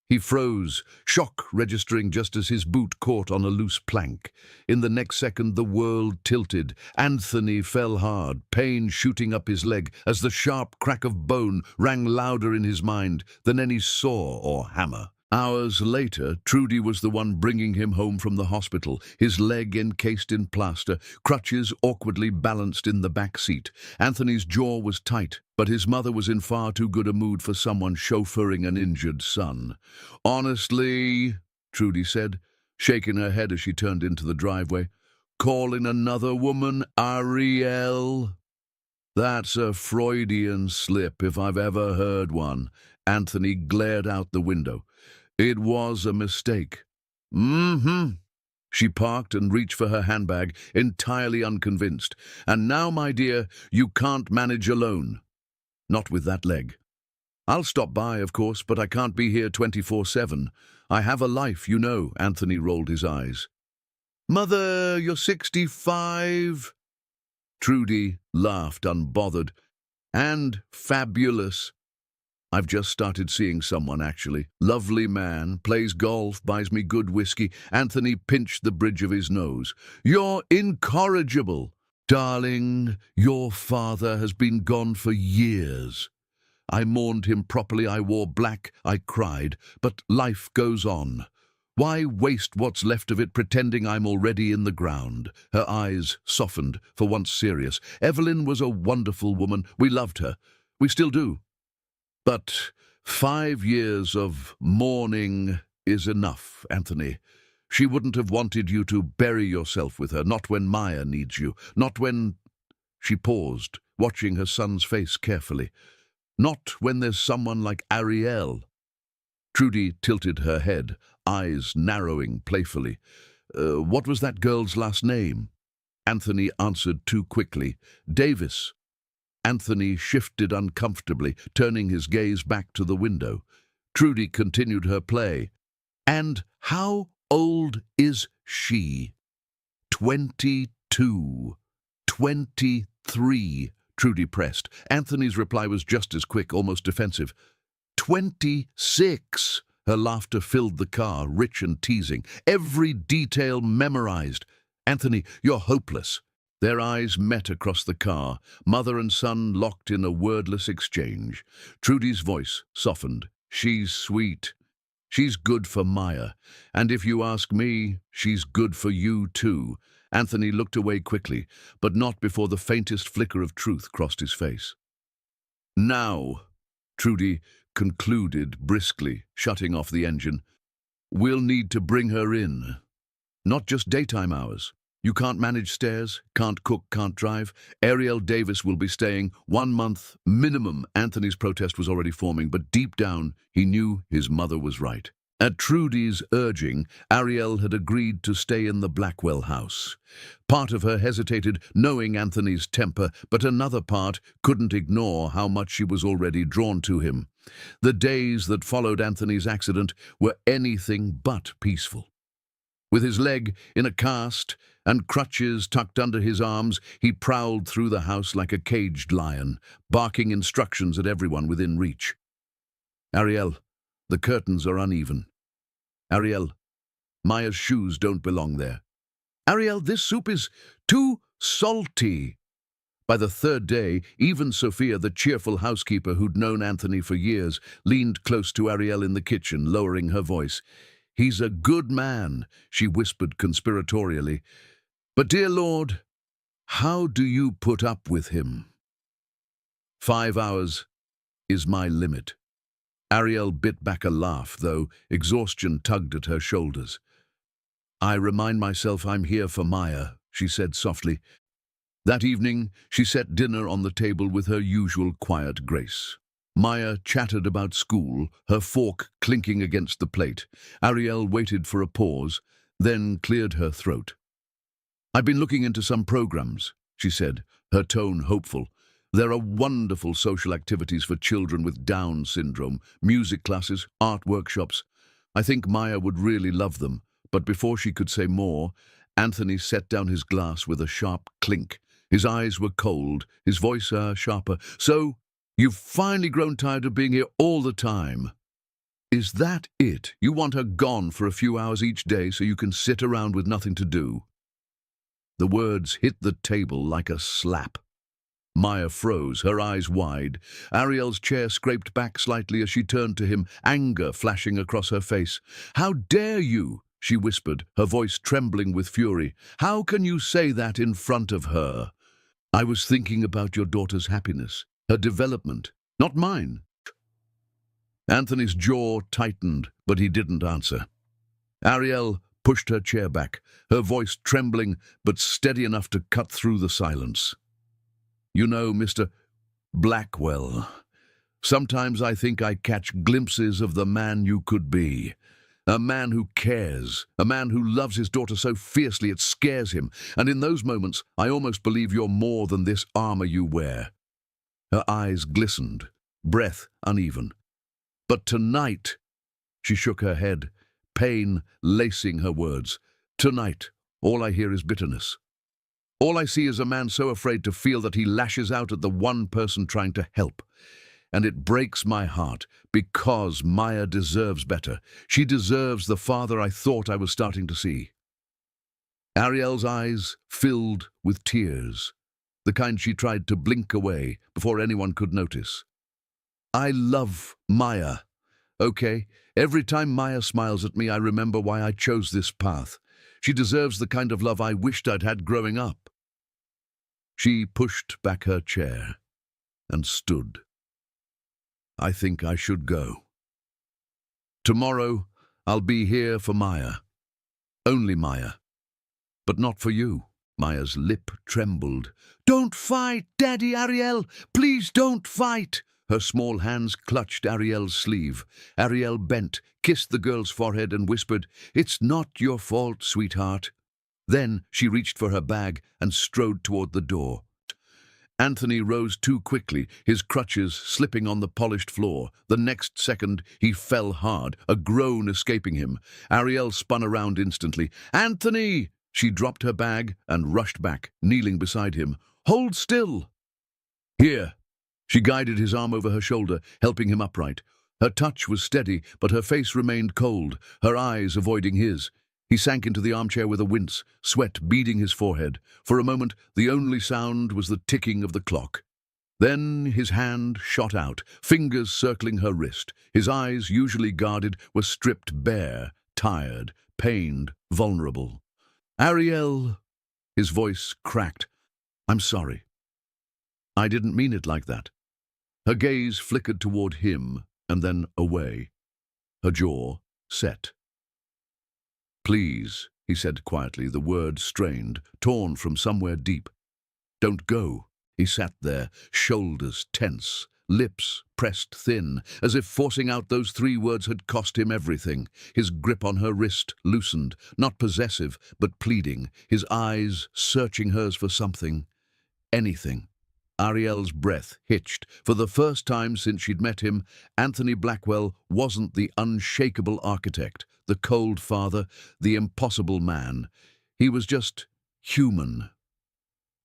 He froze, shock registering just as his boot caught on a loose plank. In the next second, the world tilted. Anthony fell hard, pain shooting up his leg as the sharp crack of bone rang louder in his mind than any saw or hammer. Hours later, Trudy was the one bringing him home from the hospital, his leg encased in plaster, crutches awkwardly balanced in the back seat. Anthony's jaw was tight, but his mother was in far too good a mood for someone chauffeuring an injured son. "Honestly," Trudy said, shaking her head as she turned into the driveway, "calling another woman Ariel? That's a Freudian slip if I've ever heard one." Anthony glared out the window. "It was a mistake." "Mm-hmm." She parked and reached for her handbag, entirely unconvinced. "And now, my dear, you can't manage alone. Not with that leg. I'll stop by, of course, but I can't be here 24/7. I have a life, you know." Anthony rolled his eyes. "Mother, you're 65. Trudy laughed, unbothered. "And fabulous. I've just started seeing someone, actually. Lovely man, plays golf, buys me good whiskey." Anthony pinched the bridge of his nose. "You're incorrigible. Darling, your father has been gone for years. I mourned him properly, I wore black, I cried, but life goes on. Why waste what's left of it pretending I'm already in the ground? Her eyes softened, for once serious. Evelyn was a wonderful woman. We loved her. We still do. But 5 years of mourning is enough, Anthony. She wouldn't have wanted you to bury yourself with her, not when Maya needs you, not when... She paused, watching her son's face carefully. Not when there's someone like Ariel. Trudy tilted her head, eyes narrowing playfully. What was that girl's last name? Anthony answered too quickly. Davis. Anthony shifted uncomfortably, turning his gaze back to the window. Trudy continued her play. And how old is she? 22. 23, Trudy pressed. Anthony's reply was just as quick, almost defensive. 26. Her laughter filled the car, rich and teasing. Every detail memorized. Anthony, you're hopeless. Their eyes met across the car, mother and son locked in a wordless exchange. Trudy's voice softened. She's sweet. She's good for Maya. And if you ask me, she's good for you too. Anthony looked away quickly, but not before the faintest flicker of truth crossed his face. Now, Trudy concluded briskly, shutting off the engine, we'll need to bring her in. Not just daytime hours. You can't manage stairs, can't cook, can't drive. Ariel Davis will be staying 1 month minimum. Anthony's protest was already forming, but deep down he knew his mother was right. At Trudy's urging, Ariel had agreed to stay in the Blackwell house. Part of her hesitated, knowing Anthony's temper, but another part couldn't ignore how much she was already drawn to him. The days that followed Anthony's accident were anything but peaceful. With his leg in a cast and crutches tucked under his arms, he prowled through the house like a caged lion, barking instructions at everyone within reach. Ariel, the curtains are uneven. Ariel, Maya's shoes don't belong there. Ariel, this soup is too salty. By the third day, even Sophia, the cheerful housekeeper who'd known Anthony for years, leaned close to Ariel in the kitchen, lowering her voice. He's a good man, she whispered conspiratorially. But, dear Lord, how do you put up with him? 5 hours is my limit. Ariel bit back a laugh, though exhaustion tugged at her shoulders. I remind myself I'm here for Maya, she said softly. That evening, she set dinner on the table with her usual quiet grace. Maya chattered about school, her fork clinking against the plate. Ariel waited for a pause, then cleared her throat. I've been looking into some programs, she said, her tone hopeful. There are wonderful social activities for children with Down syndrome, music classes, art workshops. I think Maya would really love them. But before she could say more, Anthony set down his glass with a sharp clink. His eyes were cold, his voice sharper. So, you've finally grown tired of being here all the time. Is that it? You want her gone for a few hours each day so you can sit around with nothing to do? The words hit the table like a slap. Maya froze, her eyes wide. Ariel's chair scraped back slightly as she turned to him, anger flashing across her face. How dare you? She whispered, her voice trembling with fury. How can you say that in front of her? I was thinking about your daughter's happiness, her development, not mine. Anthony's jaw tightened, but he didn't answer. Ariel pushed her chair back, her voice trembling but steady enough to cut through the silence. You know, Mr. Blackwell, sometimes I think I catch glimpses of the man you could be. A man who cares, a man who loves his daughter so fiercely it scares him, and in those moments I almost believe you're more than this armor you wear. Her eyes glistened, breath uneven. But tonight, she shook her head, pain lacing her words. Tonight, all I hear is bitterness. All I see is a man so afraid to feel that he lashes out at the one person trying to help. And it breaks my heart, because Maya deserves better. She deserves the father I thought I was starting to see. Ariel's eyes filled with tears, the kind she tried to blink away before anyone could notice. I love Maya, okay? Every time Maya smiles at me, I remember why I chose this path. She deserves the kind of love I wished I'd had growing up." She pushed back her chair and stood. "I think I should go. Tomorrow, I'll be here for Maya. Only Maya. But not for you." Maya's lip trembled. "Don't fight, Daddy Ariel! Please don't fight!" Her small hands clutched Ariel's sleeve. Ariel bent, kissed the girl's forehead and whispered, "It's not your fault, sweetheart." Then she reached for her bag and strode toward the door. Anthony rose too quickly, his crutches slipping on the polished floor. The next second, he fell hard, a groan escaping him. Ariel spun around instantly. "Anthony!" She dropped her bag and rushed back, kneeling beside him. "Hold still!" "Here!" She guided his arm over her shoulder, helping him upright. Her touch was steady, but her face remained cold, her eyes avoiding his. He sank into the armchair with a wince, sweat beading his forehead. For a moment, the only sound was the ticking of the clock. Then his hand shot out, fingers circling her wrist. His eyes, usually guarded, were stripped bare, tired, pained, vulnerable. "Ariel!" His voice cracked. "I'm sorry. I didn't mean it like that." Her gaze flickered toward him and then away. Her jaw set. "Please," he said quietly, the word strained, torn from somewhere deep. "Don't go." He sat there, shoulders tense, lips pressed thin, as if forcing out those three words had cost him everything. His grip on her wrist loosened, not possessive, but pleading, his eyes searching hers for something, anything. Ariel's breath hitched. For the first time since she'd met him, Anthony Blackwell wasn't the unshakable architect, the cold father, the impossible man. He was just human.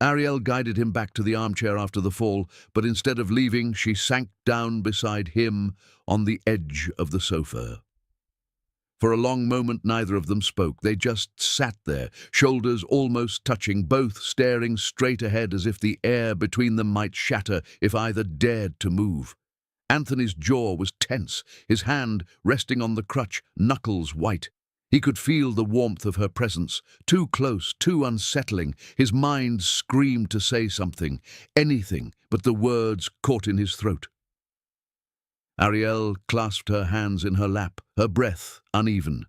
Ariel guided him back to the armchair after the fall, but instead of leaving, she sank down beside him on the edge of the sofa. For a long moment, neither of them spoke. They just sat there, shoulders almost touching, both staring straight ahead as if the air between them might shatter if either dared to move. Anthony's jaw was tense, his hand resting on the crutch, knuckles white. He could feel the warmth of her presence, too close, too unsettling. His mind screamed to say something, anything, but the words caught in his throat. Ariel clasped her hands in her lap, her breath uneven.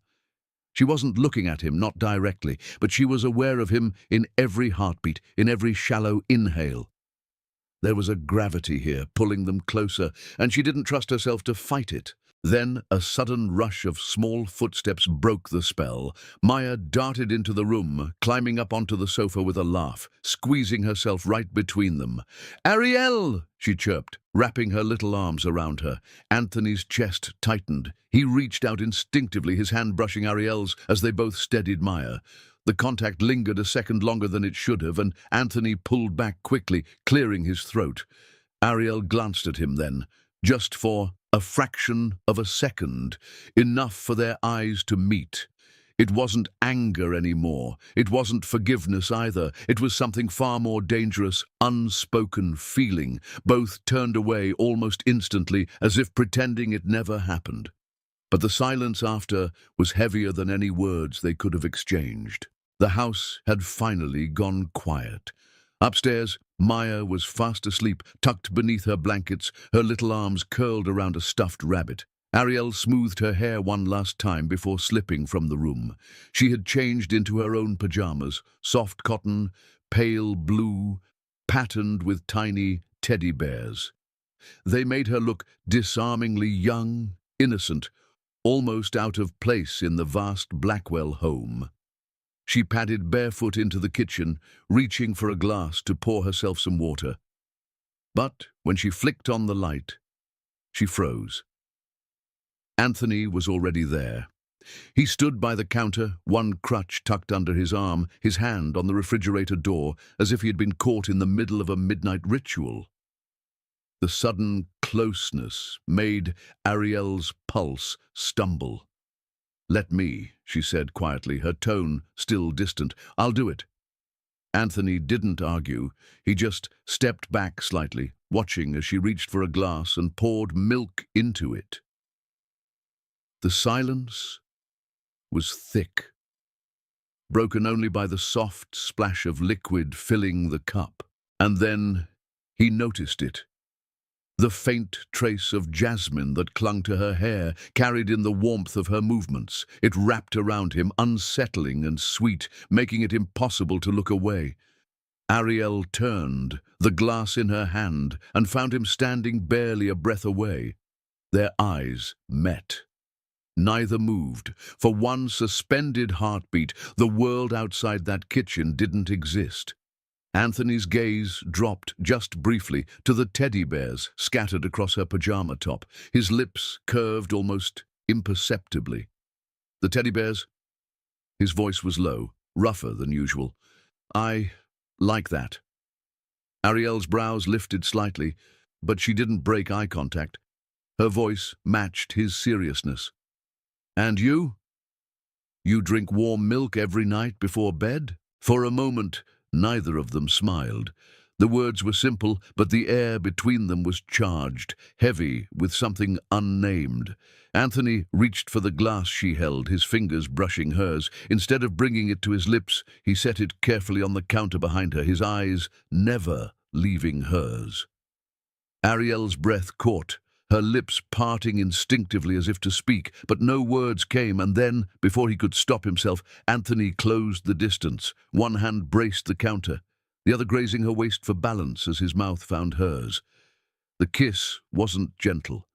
She wasn't looking at him, not directly, but she was aware of him in every heartbeat, in every shallow inhale. There was a gravity here, pulling them closer, and she didn't trust herself to fight it. Then a sudden rush of small footsteps broke the spell. Maya darted into the room, climbing up onto the sofa with a laugh, squeezing herself right between them. "Ariel!" she chirped, wrapping her little arms around her. Anthony's chest tightened. He reached out instinctively, his hand brushing Ariel's as they both steadied Maya. The contact lingered a second longer than it should have, and Anthony pulled back quickly, clearing his throat. Ariel glanced at him then, just for a fraction of a second, enough for their eyes to meet. It wasn't anger anymore. It wasn't forgiveness either. It was something far more dangerous, unspoken feeling. Both turned away almost instantly, as if pretending it never happened. But the silence after was heavier than any words they could have exchanged. The house had finally gone quiet. Upstairs, Maya was fast asleep, tucked beneath her blankets, her little arms curled around a stuffed rabbit. Ariel smoothed her hair one last time before slipping from the room. She had changed into her own pajamas, soft cotton, pale blue, patterned with tiny teddy bears. They made her look disarmingly young, innocent, almost out of place in the vast Blackwell home. She padded barefoot into the kitchen, reaching for a glass to pour herself some water. But when she flicked on the light, she froze. Anthony was already there. He stood by the counter, one crutch tucked under his arm, his hand on the refrigerator door, as if he had been caught in the middle of a midnight ritual. The sudden closeness made Ariel's pulse stumble. "Let me," she said quietly, her tone still distant. "I'll do it." Anthony didn't argue. He just stepped back slightly, watching as she reached for a glass and poured milk into it. The silence was thick, broken only by the soft splash of liquid filling the cup. And then he noticed it. The faint trace of jasmine that clung to her hair, carried in the warmth of her movements. It wrapped around him, unsettling and sweet, making it impossible to look away. Ariel turned, the glass in her hand, and found him standing barely a breath away. Their eyes met. Neither moved. For one suspended heartbeat, the world outside that kitchen didn't exist. Anthony's gaze dropped just briefly to the teddy bears scattered across her pajama top. His lips curved almost imperceptibly. The teddy bears? His voice was low, rougher than usual. I like that. Ariel's brows lifted slightly, but she didn't break eye contact. Her voice matched his seriousness. And you? You drink warm milk every night before bed? For a moment, neither of them smiled. The words were simple, but the air between them was charged, heavy with something unnamed. Anthony reached for the glass she held, his fingers brushing hers. Instead of bringing it to his lips, he set it carefully on the counter behind her, his eyes never leaving hers. Ariel's breath caught, her lips parting instinctively as if to speak, but no words came, and then, before he could stop himself, Anthony closed the distance. One hand braced the counter, the other grazing her waist for balance as his mouth found hers. The kiss wasn't gentle.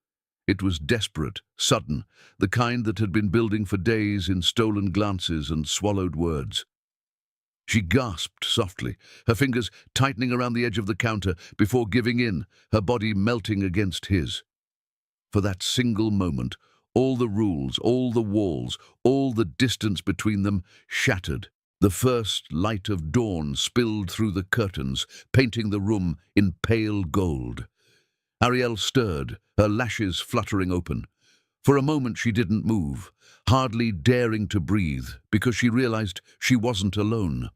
It was desperate, sudden, the kind that had been building for days in stolen glances and swallowed words. She gasped softly, her fingers tightening around the edge of the counter before giving in, her body melting against his. For that single moment, all the rules, all the walls, all the distance between them shattered. The first light of dawn spilled through the curtains, painting the room in pale gold. Ariel stirred, her lashes fluttering open. For a moment she didn't move, hardly daring to breathe, because she realized she wasn't alone.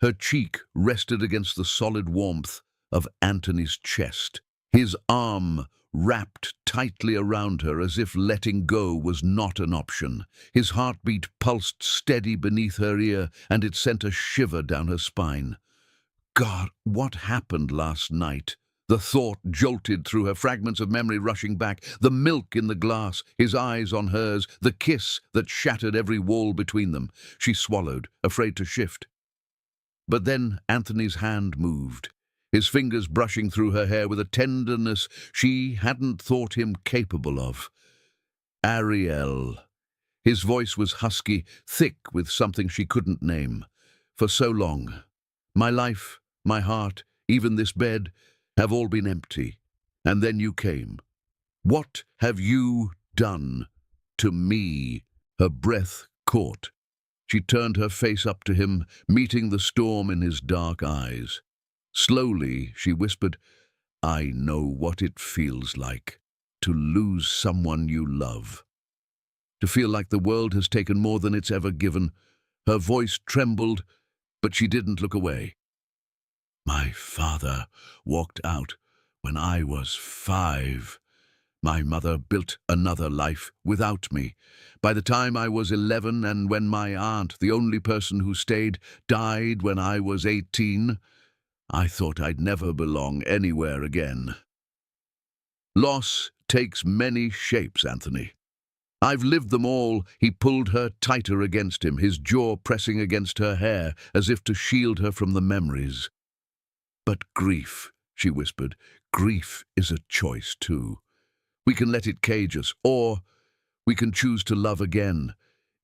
Her cheek rested against the solid warmth of Anthony's chest. His arm wrapped tightly around her as if letting go was not an option. His heartbeat pulsed steady beneath her ear, and it sent a shiver down her spine. God, what happened last night? The thought jolted through her, fragments of memory rushing back. The milk in the glass, his eyes on hers, the kiss that shattered every wall between them. She swallowed, afraid to shift. But then Anthony's hand moved, his fingers brushing through her hair with a tenderness she hadn't thought him capable of. Ariel. His voice was husky, thick with something she couldn't name. For so long, my life, my heart, even this bed, have all been empty. And then you came. What have you done to me? Her breath caught. She turned her face up to him, meeting the storm in his dark eyes. Slowly, she whispered, I know what it feels like to lose someone you love. To feel like the world has taken more than it's ever given. Her voice trembled, but she didn't look away. My father walked out when I was 5. My mother built another life without me. By the time I was 11, and when my aunt, the only person who stayed, died when I was 18, I thought I'd never belong anywhere again. Loss takes many shapes, Anthony. I've lived them all. He pulled her tighter against him, his jaw pressing against her hair as if to shield her from the memories. But grief, she whispered, grief is a choice too. We can let it cage us, or we can choose to love again,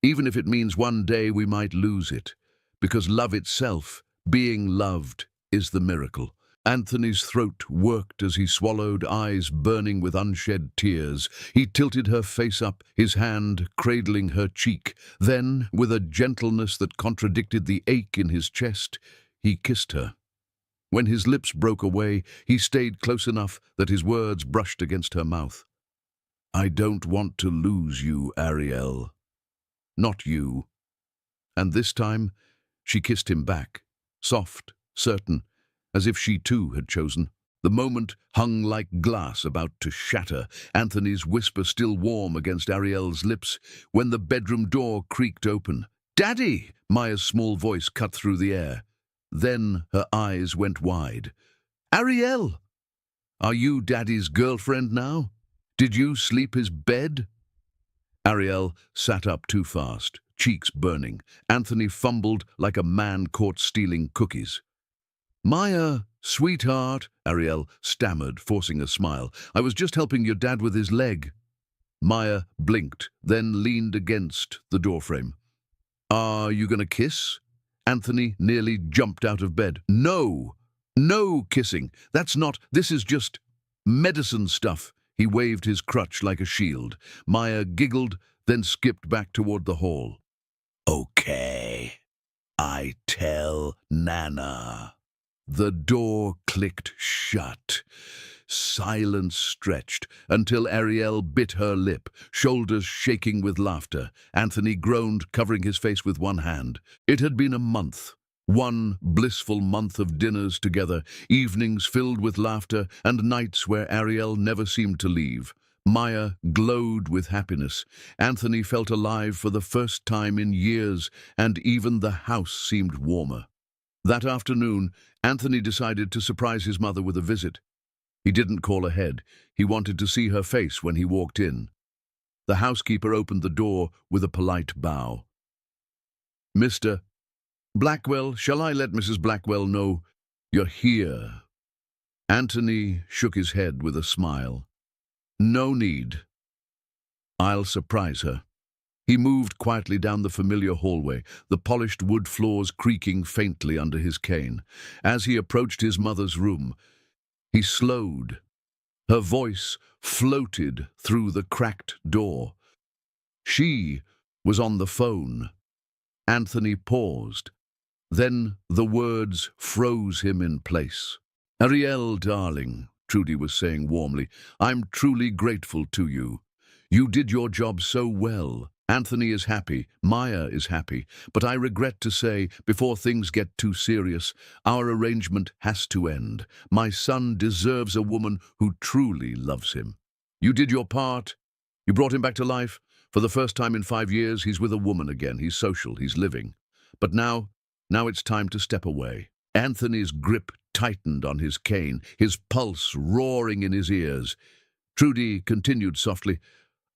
even if it means one day we might lose it, because love itself, being loved, is the miracle. Anthony's throat worked as he swallowed, eyes burning with unshed tears. He tilted her face up, his hand cradling her cheek. Then, with a gentleness that contradicted the ache in his chest, he kissed her. When his lips broke away, he stayed close enough that his words brushed against her mouth. I don't want to lose you, Ariel. Not you. And this time, she kissed him back, soft, certain, as if she too had chosen. The moment hung like glass about to shatter, Anthony's whisper still warm against Ariel's lips, when the bedroom door creaked open. "Daddy!" Maya's small voice cut through the air. Then her eyes went wide. "Ariel! Are you Daddy's girlfriend now? Did you sleep his bed?" Ariel sat up too fast, cheeks burning. Anthony fumbled like a man caught stealing cookies. "Maya, sweetheart," Ariel stammered, forcing a smile. "I was just helping your dad with his leg." Maya blinked, then leaned against the doorframe. "Are you gonna kiss?" Anthony nearly jumped out of bed. "No! No kissing! This is just medicine stuff." He waved his crutch like a shield. Maya giggled, then skipped back toward the hall. "Okay, I tell Nana." The door clicked shut. Silence stretched until Ariel bit her lip, shoulders shaking with laughter. Anthony groaned, covering his face with one hand. It had been a month. One blissful month of dinners together, evenings filled with laughter, and nights where Ariel never seemed to leave. Maya glowed with happiness. Anthony felt alive for the first time in years, and even the house seemed warmer. That afternoon, Anthony decided to surprise his mother with a visit. He didn't call ahead. He wanted to see her face when he walked in. The housekeeper opened the door with a polite bow. "Mr. Blackwell, shall I let Mrs. Blackwell know you're here?" Anthony shook his head with a smile. "No need. I'll surprise her." He moved quietly down the familiar hallway, the polished wood floors creaking faintly under his cane. As he approached his mother's room, he slowed. Her voice floated through the cracked door. She was on the phone. Anthony paused. Then the words froze him in place. "Ariel, darling," Trudy was saying warmly, "I'm truly grateful to you. You did your job so well. Anthony is happy, Maya is happy, but I regret to say, before things get too serious, our arrangement has to end. My son deserves a woman who truly loves him. You did your part. You brought him back to life. For the first time in 5 years, he's with a woman again. He's social, he's living. But now it's time to step away." Anthony's grip tightened on his cane, his pulse roaring in his ears. Trudy continued softly,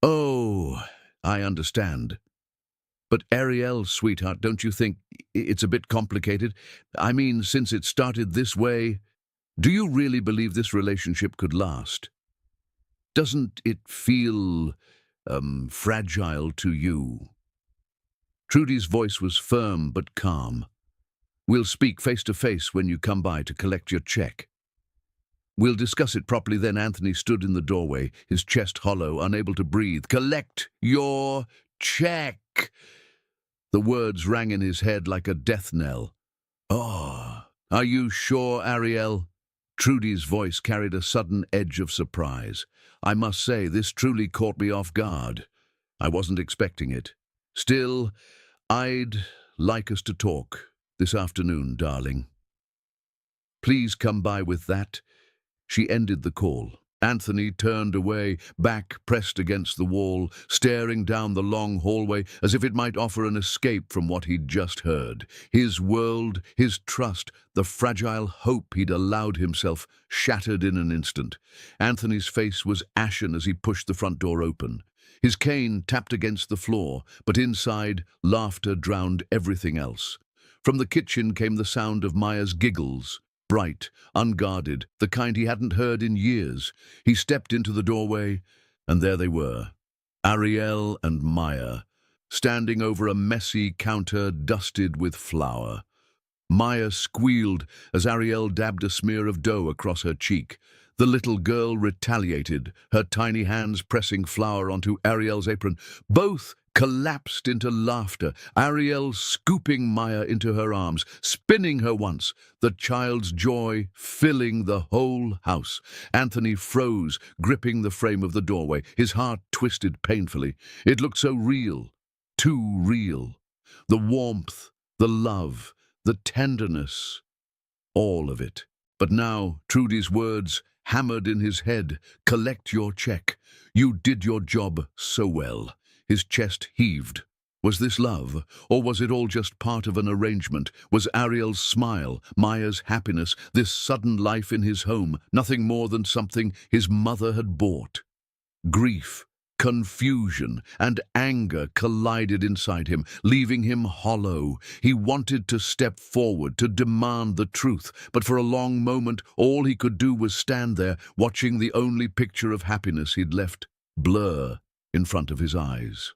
"Oh, I understand. But Ariel, sweetheart, don't you think it's a bit complicated? I mean, since it started this way, do you really believe this relationship could last? Doesn't it feel, fragile to you?" Trudy's voice was firm but calm. "We'll speak face to face when you come by to collect your check. We'll discuss it properly then." Anthony stood in the doorway, his chest hollow, unable to breathe. "Collect your check!" The words rang in his head like a death knell. "Oh, are you sure, Ariel?" Trudy's voice carried a sudden edge of surprise. "I must say, this truly caught me off guard. I wasn't expecting it. Still, I'd like us to talk this afternoon, darling. Please come by with that." She ended the call. Anthony turned away, back pressed against the wall, staring down the long hallway as if it might offer an escape from what he'd just heard. His world, his trust, the fragile hope he'd allowed himself, shattered in an instant. Anthony's face was ashen as he pushed the front door open. His cane tapped against the floor, but inside, laughter drowned everything else. From the kitchen came the sound of Maya's giggles, bright, unguarded, the kind he hadn't heard in years. He stepped into the doorway, and there they were, Ariel and Maya, standing over a messy counter dusted with flour. Maya squealed as Ariel dabbed a smear of dough across her cheek. The little girl retaliated, her tiny hands pressing flour onto Ariel's apron. Both collapsed into laughter, Ariel scooping Maya into her arms, spinning her once, the child's joy filling the whole house. Anthony froze, gripping the frame of the doorway, his heart twisted painfully. It looked so real, too real. The warmth, the love, the tenderness, all of it. But now Trudy's words hammered in his head. Collect your check. You did your job so well. His chest heaved. Was this love, or was it all just part of an arrangement? Was Ariel's smile, Maya's happiness, this sudden life in his home, nothing more than something his mother had bought? Grief, confusion, and anger collided inside him, leaving him hollow. He wanted to step forward, to demand the truth, but for a long moment all he could do was stand there, watching the only picture of happiness he'd left blur in front of his eyes.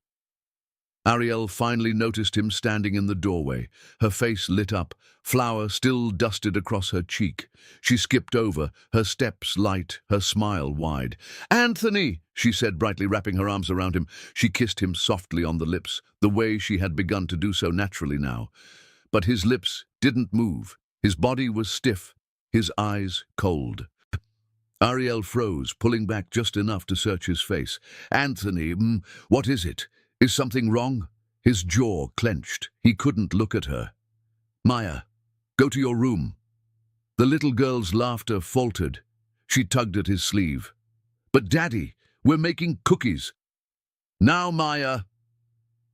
Ariel finally noticed him standing in the doorway, her face lit up, flour still dusted across her cheek. She skipped over, her steps light, her smile wide. "Anthony!" she said brightly, wrapping her arms around him. She kissed him softly on the lips, the way she had begun to do so naturally now. But his lips didn't move. His body was stiff, his eyes cold. Ariel froze, pulling back just enough to search his face. "Anthony, what is it? Is something wrong?" His jaw clenched. He couldn't look at her. "Maya, go to your room." The little girl's laughter faltered. She tugged at his sleeve. "But Daddy, we're making cookies." "Now, Maya."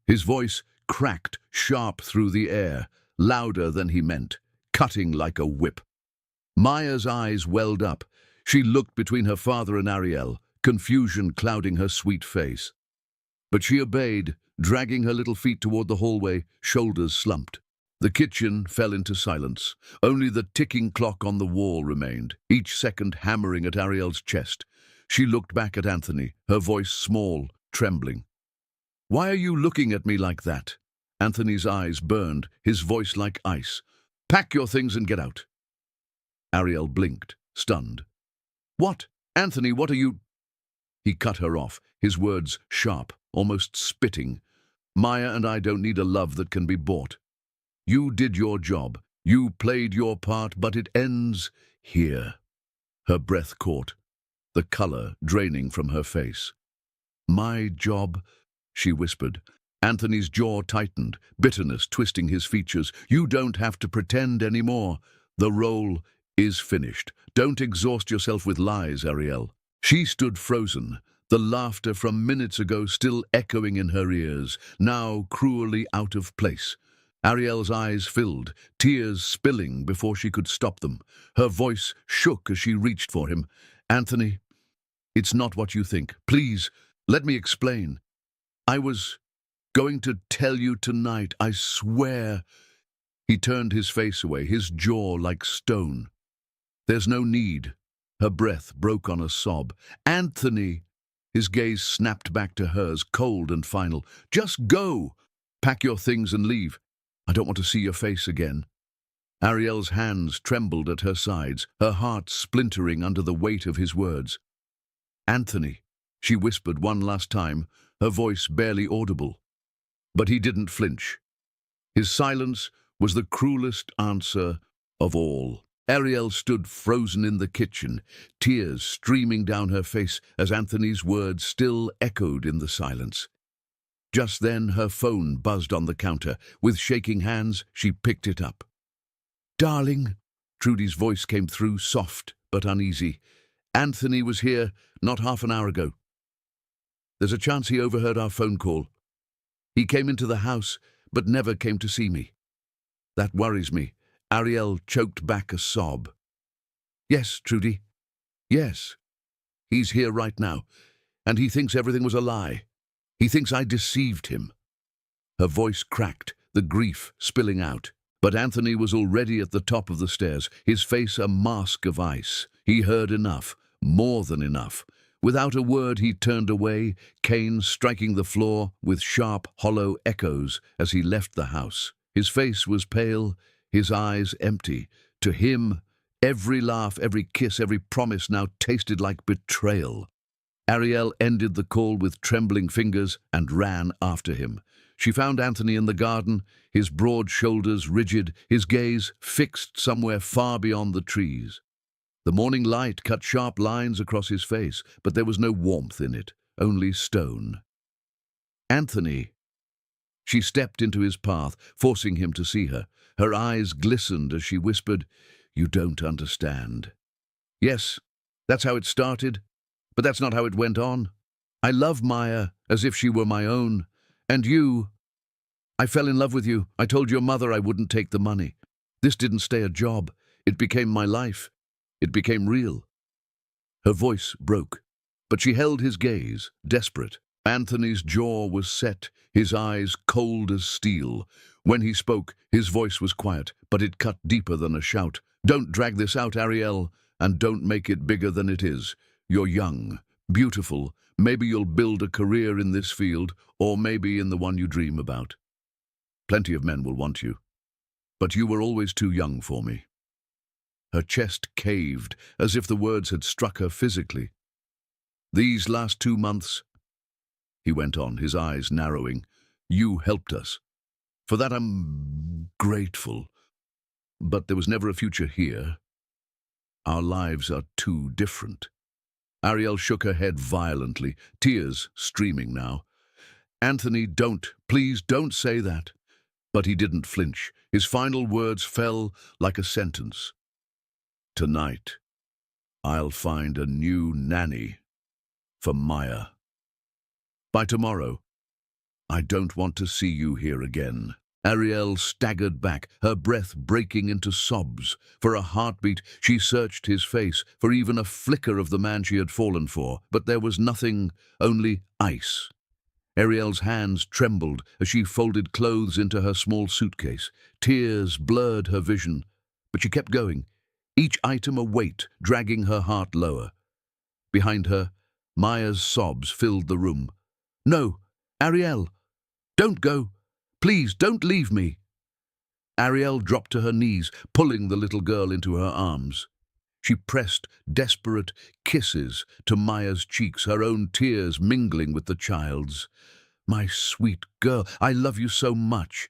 His voice cracked sharp through the air, louder than he meant, cutting like a whip. Maya's eyes welled up. She looked between her father and Ariel, confusion clouding her sweet face. But she obeyed, dragging her little feet toward the hallway, shoulders slumped. The kitchen fell into silence. Only the ticking clock on the wall remained, each second hammering at Ariel's chest. She looked back at Anthony, her voice small, trembling. "Why are you looking at me like that?" Anthony's eyes burned, his voice like ice. "Pack your things and get out." Ariel blinked, stunned. "What? Anthony, what are you—" He cut her off, his words sharp, almost spitting. "Maya and I don't need a love that can be bought. You did your job. You played your part, but it ends here." Her breath caught, the color draining from her face. "My job?" she whispered. Anthony's jaw tightened, bitterness twisting his features. "You don't have to pretend anymore. The role is finished. Don't exhaust yourself with lies, Ariel." She stood frozen, the laughter from minutes ago still echoing in her ears, now cruelly out of place. Ariel's eyes filled, tears spilling before she could stop them. Her voice shook as she reached for him. "Anthony, it's not what you think. Please, let me explain. I was going to tell you tonight, I swear." He turned his face away, his jaw like stone. "There's no need." Her breath broke on a sob. "Anthony!" His gaze snapped back to hers, cold and final. "Just go! Pack your things and leave. I don't want to see your face again." Ariel's hands trembled at her sides, her heart splintering under the weight of his words. "Anthony," she whispered one last time, her voice barely audible. But he didn't flinch. His silence was the cruelest answer of all. Ariel stood frozen in the kitchen, tears streaming down her face as Anthony's words still echoed in the silence. Just then her phone buzzed on the counter. With shaking hands, she picked it up. "Darling," Trudy's voice came through, soft but uneasy. "Anthony was here not half an hour ago. There's a chance he overheard our phone call. He came into the house, but never came to see me. That worries me." Ariel choked back a sob. "Yes, Trudy. Yes. He's here right now, and he thinks everything was a lie. He thinks I deceived him." Her voice cracked, the grief spilling out. But Anthony was already at the top of the stairs, his face a mask of ice. He heard enough, more than enough. Without a word he turned away, cane striking the floor with sharp, hollow echoes as he left the house. His face was pale, his eyes empty. To him, every laugh, every kiss, every promise now tasted like betrayal. Ariel ended the call with trembling fingers and ran after him. She found Anthony in the garden, his broad shoulders rigid, his gaze fixed somewhere far beyond the trees. The morning light cut sharp lines across his face, but there was no warmth in it, only stone. "Anthony!" She stepped into his path, forcing him to see her. Her eyes glistened as she whispered, You don't understand. Yes, that's how it started, but that's not how it went on. I love Maya as if she were my own. And you, I fell in love with you. I told your mother I wouldn't take the money. This didn't stay a job. It became my life. It became real. Her voice broke, but she held his gaze, desperate. Anthony's jaw was set, his eyes cold as steel. When he spoke, his voice was quiet, but it cut deeper than a shout. Don't drag this out, Ariel, and don't make it bigger than it is. You're young, beautiful. Maybe you'll build a career in this field, or maybe in the one you dream about. Plenty of men will want you, but you were always too young for me. Her chest caved, as if the words had struck her physically. These last 2 months, he went on, his eyes narrowing, you helped us. For that I'm grateful. But there was never a future here. Our lives are too different. Ariel shook her head violently, tears streaming now. Anthony, please don't say that. But he didn't flinch. His final words fell like a sentence. Tonight, I'll find a new nanny for Maya. By tomorrow, I don't want to see you here again. Ariel staggered back, her breath breaking into sobs. For a heartbeat, she searched his face, for even a flicker of the man she had fallen for. But there was nothing, only ice. Ariel's hands trembled as she folded clothes into her small suitcase. Tears blurred her vision, but she kept going, each item a weight, dragging her heart lower. Behind her, Maya's sobs filled the room. No, Ariel, don't go. Please, don't leave me. Ariel dropped to her knees, pulling the little girl into her arms. She pressed desperate kisses to Maya's cheeks, her own tears mingling with the child's. My sweet girl, I love you so much.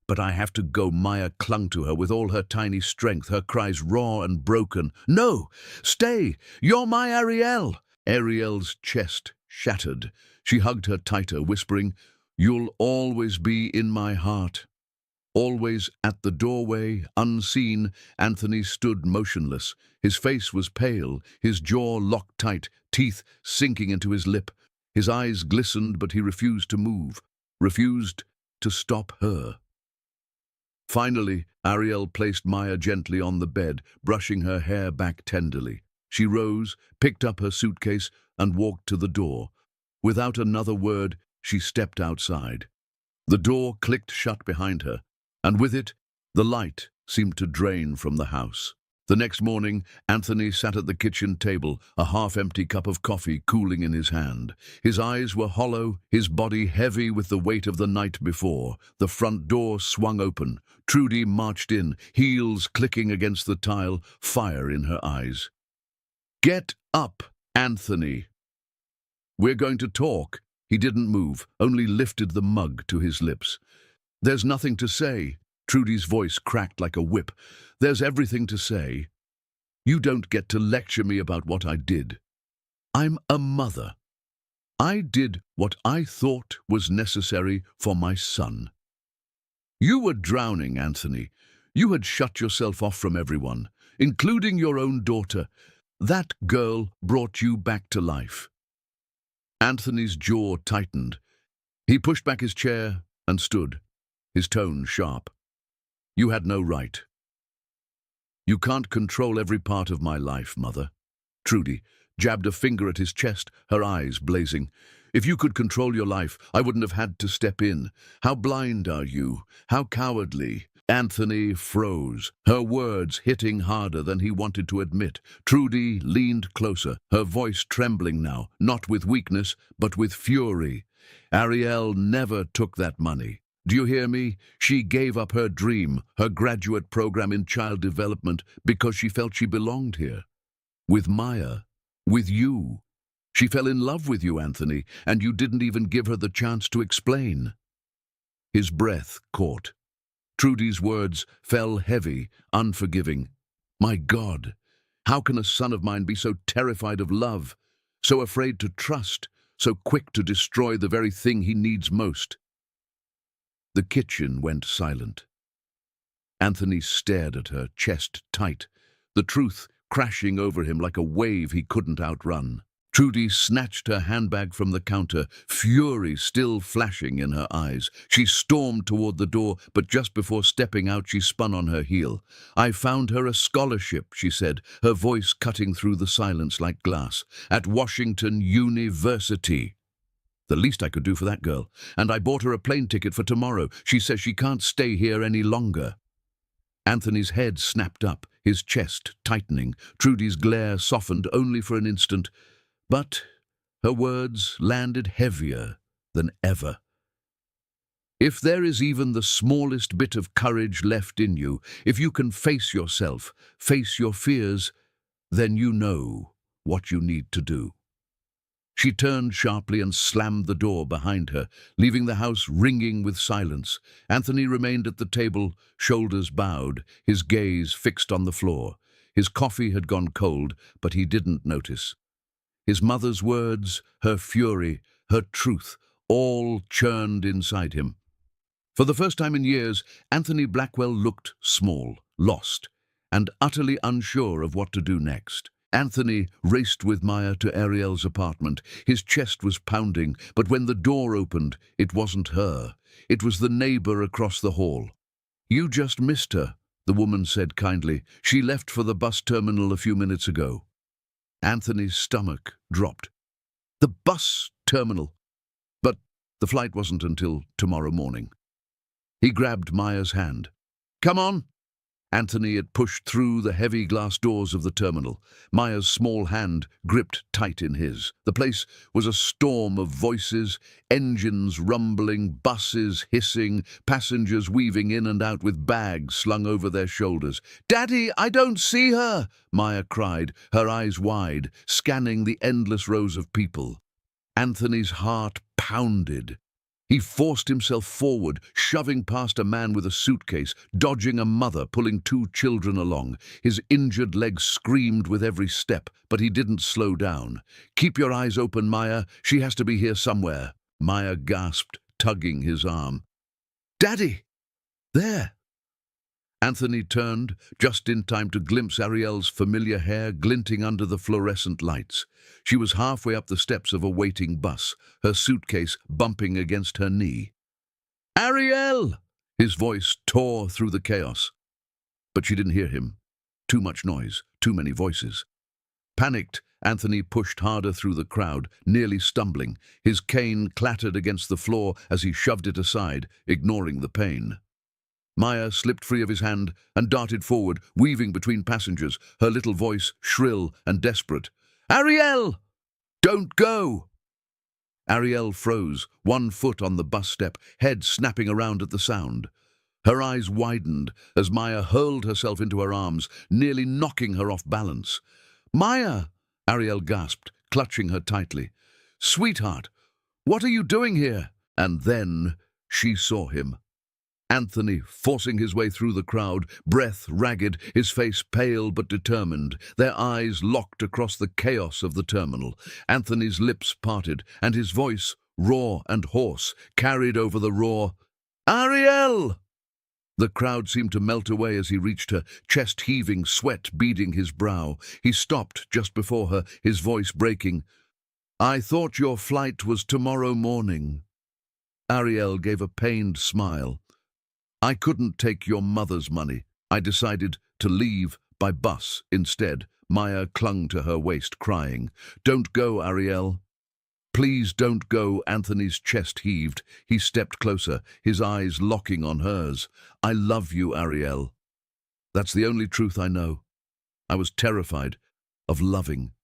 But I have to go. Maya clung to her with all her tiny strength, her cries raw and broken. No, stay, you're my Ariel. Ariel's chest shattered. She hugged her tighter, whispering, you'll always be in my heart. Always at the doorway, unseen, Anthony stood motionless. His face was pale, his jaw locked tight, teeth sinking into his lip. His eyes glistened, but he refused to move, refused to stop her. Finally, Ariel placed Maya gently on the bed, brushing her hair back tenderly. She rose, picked up her suitcase, and walked to the door. Without another word, she stepped outside. The door clicked shut behind her, and with it, the light seemed to drain from the house. The next morning, Anthony sat at the kitchen table, a half-empty cup of coffee cooling in his hand. His eyes were hollow, his body heavy with the weight of the night before. The front door swung open. Trudy marched in, heels clicking against the tile, fire in her eyes. Get up, Anthony. We're going to talk. He didn't move, only lifted the mug to his lips. There's nothing to say. Trudy's voice cracked like a whip. There's everything to say. You don't get to lecture me about what I did. I'm a mother. I did what I thought was necessary for my son. You were drowning, Anthony. You had shut yourself off from everyone, including your own daughter. That girl brought you back to life. Anthony's jaw tightened. He pushed back his chair and stood, his tone sharp. You had no right. You can't control every part of my life, Mother. Trudy jabbed a finger at his chest, her eyes blazing. If you could control your life, I wouldn't have had to step in. How blind are you? How cowardly? Anthony froze, her words hitting harder than he wanted to admit. Trudy leaned closer, her voice trembling now, not with weakness, but with fury. Ariel never took that money. Do you hear me? She gave up her dream, her graduate program in child development, because she felt she belonged here. With Maya, with you. She fell in love with you, Anthony, and you didn't even give her the chance to explain. His breath caught. Trudy's words fell heavy, unforgiving. My God, how can a son of mine be so terrified of love, so afraid to trust, so quick to destroy the very thing he needs most? The kitchen went silent. Anthony stared at her, chest tight, the truth crashing over him like a wave he couldn't outrun. Trudy snatched her handbag from the counter, fury still flashing in her eyes. She stormed toward the door, but just before stepping out, she spun on her heel. "I found her a scholarship," she said, her voice cutting through the silence like glass, "at Washington University. The least I could do for that girl. And I bought her a plane ticket for tomorrow. She says she can't stay here any longer." Anthony's head snapped up, his chest tightening. Trudy's glare softened only for an instant, but her words landed heavier than ever. "If there is even the smallest bit of courage left in you, if you can face yourself, face your fears, then you know what you need to do." She turned sharply and slammed the door behind her, leaving the house ringing with silence. Anthony remained at the table, shoulders bowed, his gaze fixed on the floor. His coffee had gone cold, but he didn't notice. His mother's words, her fury, her truth, all churned inside him. For the first time in years, Anthony Blackwell looked small, lost, and utterly unsure of what to do next. Anthony raced with Maya to Ariel's apartment. His chest was pounding, but when the door opened, it wasn't her. It was the neighbor across the hall. "You just missed her," the woman said kindly. "She left for the bus terminal a few minutes ago." Anthony's stomach dropped. The bus terminal? But the flight wasn't until tomorrow morning. He grabbed Maya's hand. "Come on." Anthony had pushed through the heavy glass doors of the terminal. Maya's small hand gripped tight in his. The place was a storm of voices, engines rumbling, buses hissing, passengers weaving in and out with bags slung over their shoulders. "Daddy, I don't see her!" Maya cried, her eyes wide, scanning the endless rows of people. Anthony's heart pounded. He forced himself forward, shoving past a man with a suitcase, dodging a mother pulling two children along. His injured legs screamed with every step, but he didn't slow down. "Keep your eyes open, Maya. She has to be here somewhere." Maya gasped, tugging his arm. "Daddy! There!" Anthony turned, just in time to glimpse Ariel's familiar hair glinting under the fluorescent lights. She was halfway up the steps of a waiting bus, her suitcase bumping against her knee. "Ariel!" His voice tore through the chaos. But she didn't hear him. Too much noise, too many voices. Panicked, Anthony pushed harder through the crowd, nearly stumbling. His cane clattered against the floor as he shoved it aside, ignoring the pain. Maya slipped free of his hand and darted forward, weaving between passengers, her little voice shrill and desperate. "Ariel! Don't go!" Ariel froze, one foot on the bus step, head snapping around at the sound. Her eyes widened as Maya hurled herself into her arms, nearly knocking her off balance. "Maya!" Ariel gasped, clutching her tightly. "Sweetheart, what are you doing here?" And then she saw him. Anthony, forcing his way through the crowd, breath ragged, his face pale but determined, their eyes locked across the chaos of the terminal. Anthony's lips parted, and his voice, raw and hoarse, carried over the roar, "Ariel!" The crowd seemed to melt away as he reached her, chest heaving, sweat beading his brow. He stopped just before her, his voice breaking. "I thought your flight was tomorrow morning." Ariel gave a pained smile. "I couldn't take your mother's money. I decided to leave by bus instead." Maya clung to her waist, crying. "Don't go, Ariel." "Please don't go." Anthony's chest heaved. He stepped closer, his eyes locking on hers. "I love you, Ariel. That's the only truth I know." I was terrified of loving,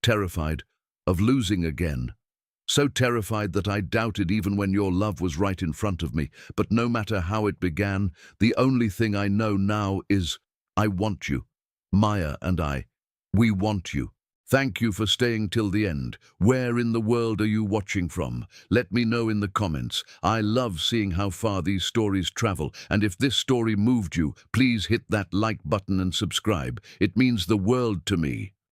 terrified of losing again. So terrified that I doubted even when your love was right in front of me. But no matter how it began, the only thing I know now is I want you. Maya and I, we want you. Thank you for staying till the end. Where in the world are you watching from? Let me know in the comments. I love seeing how far these stories travel, and if this story moved you, please hit that like button and subscribe. It means the world to me.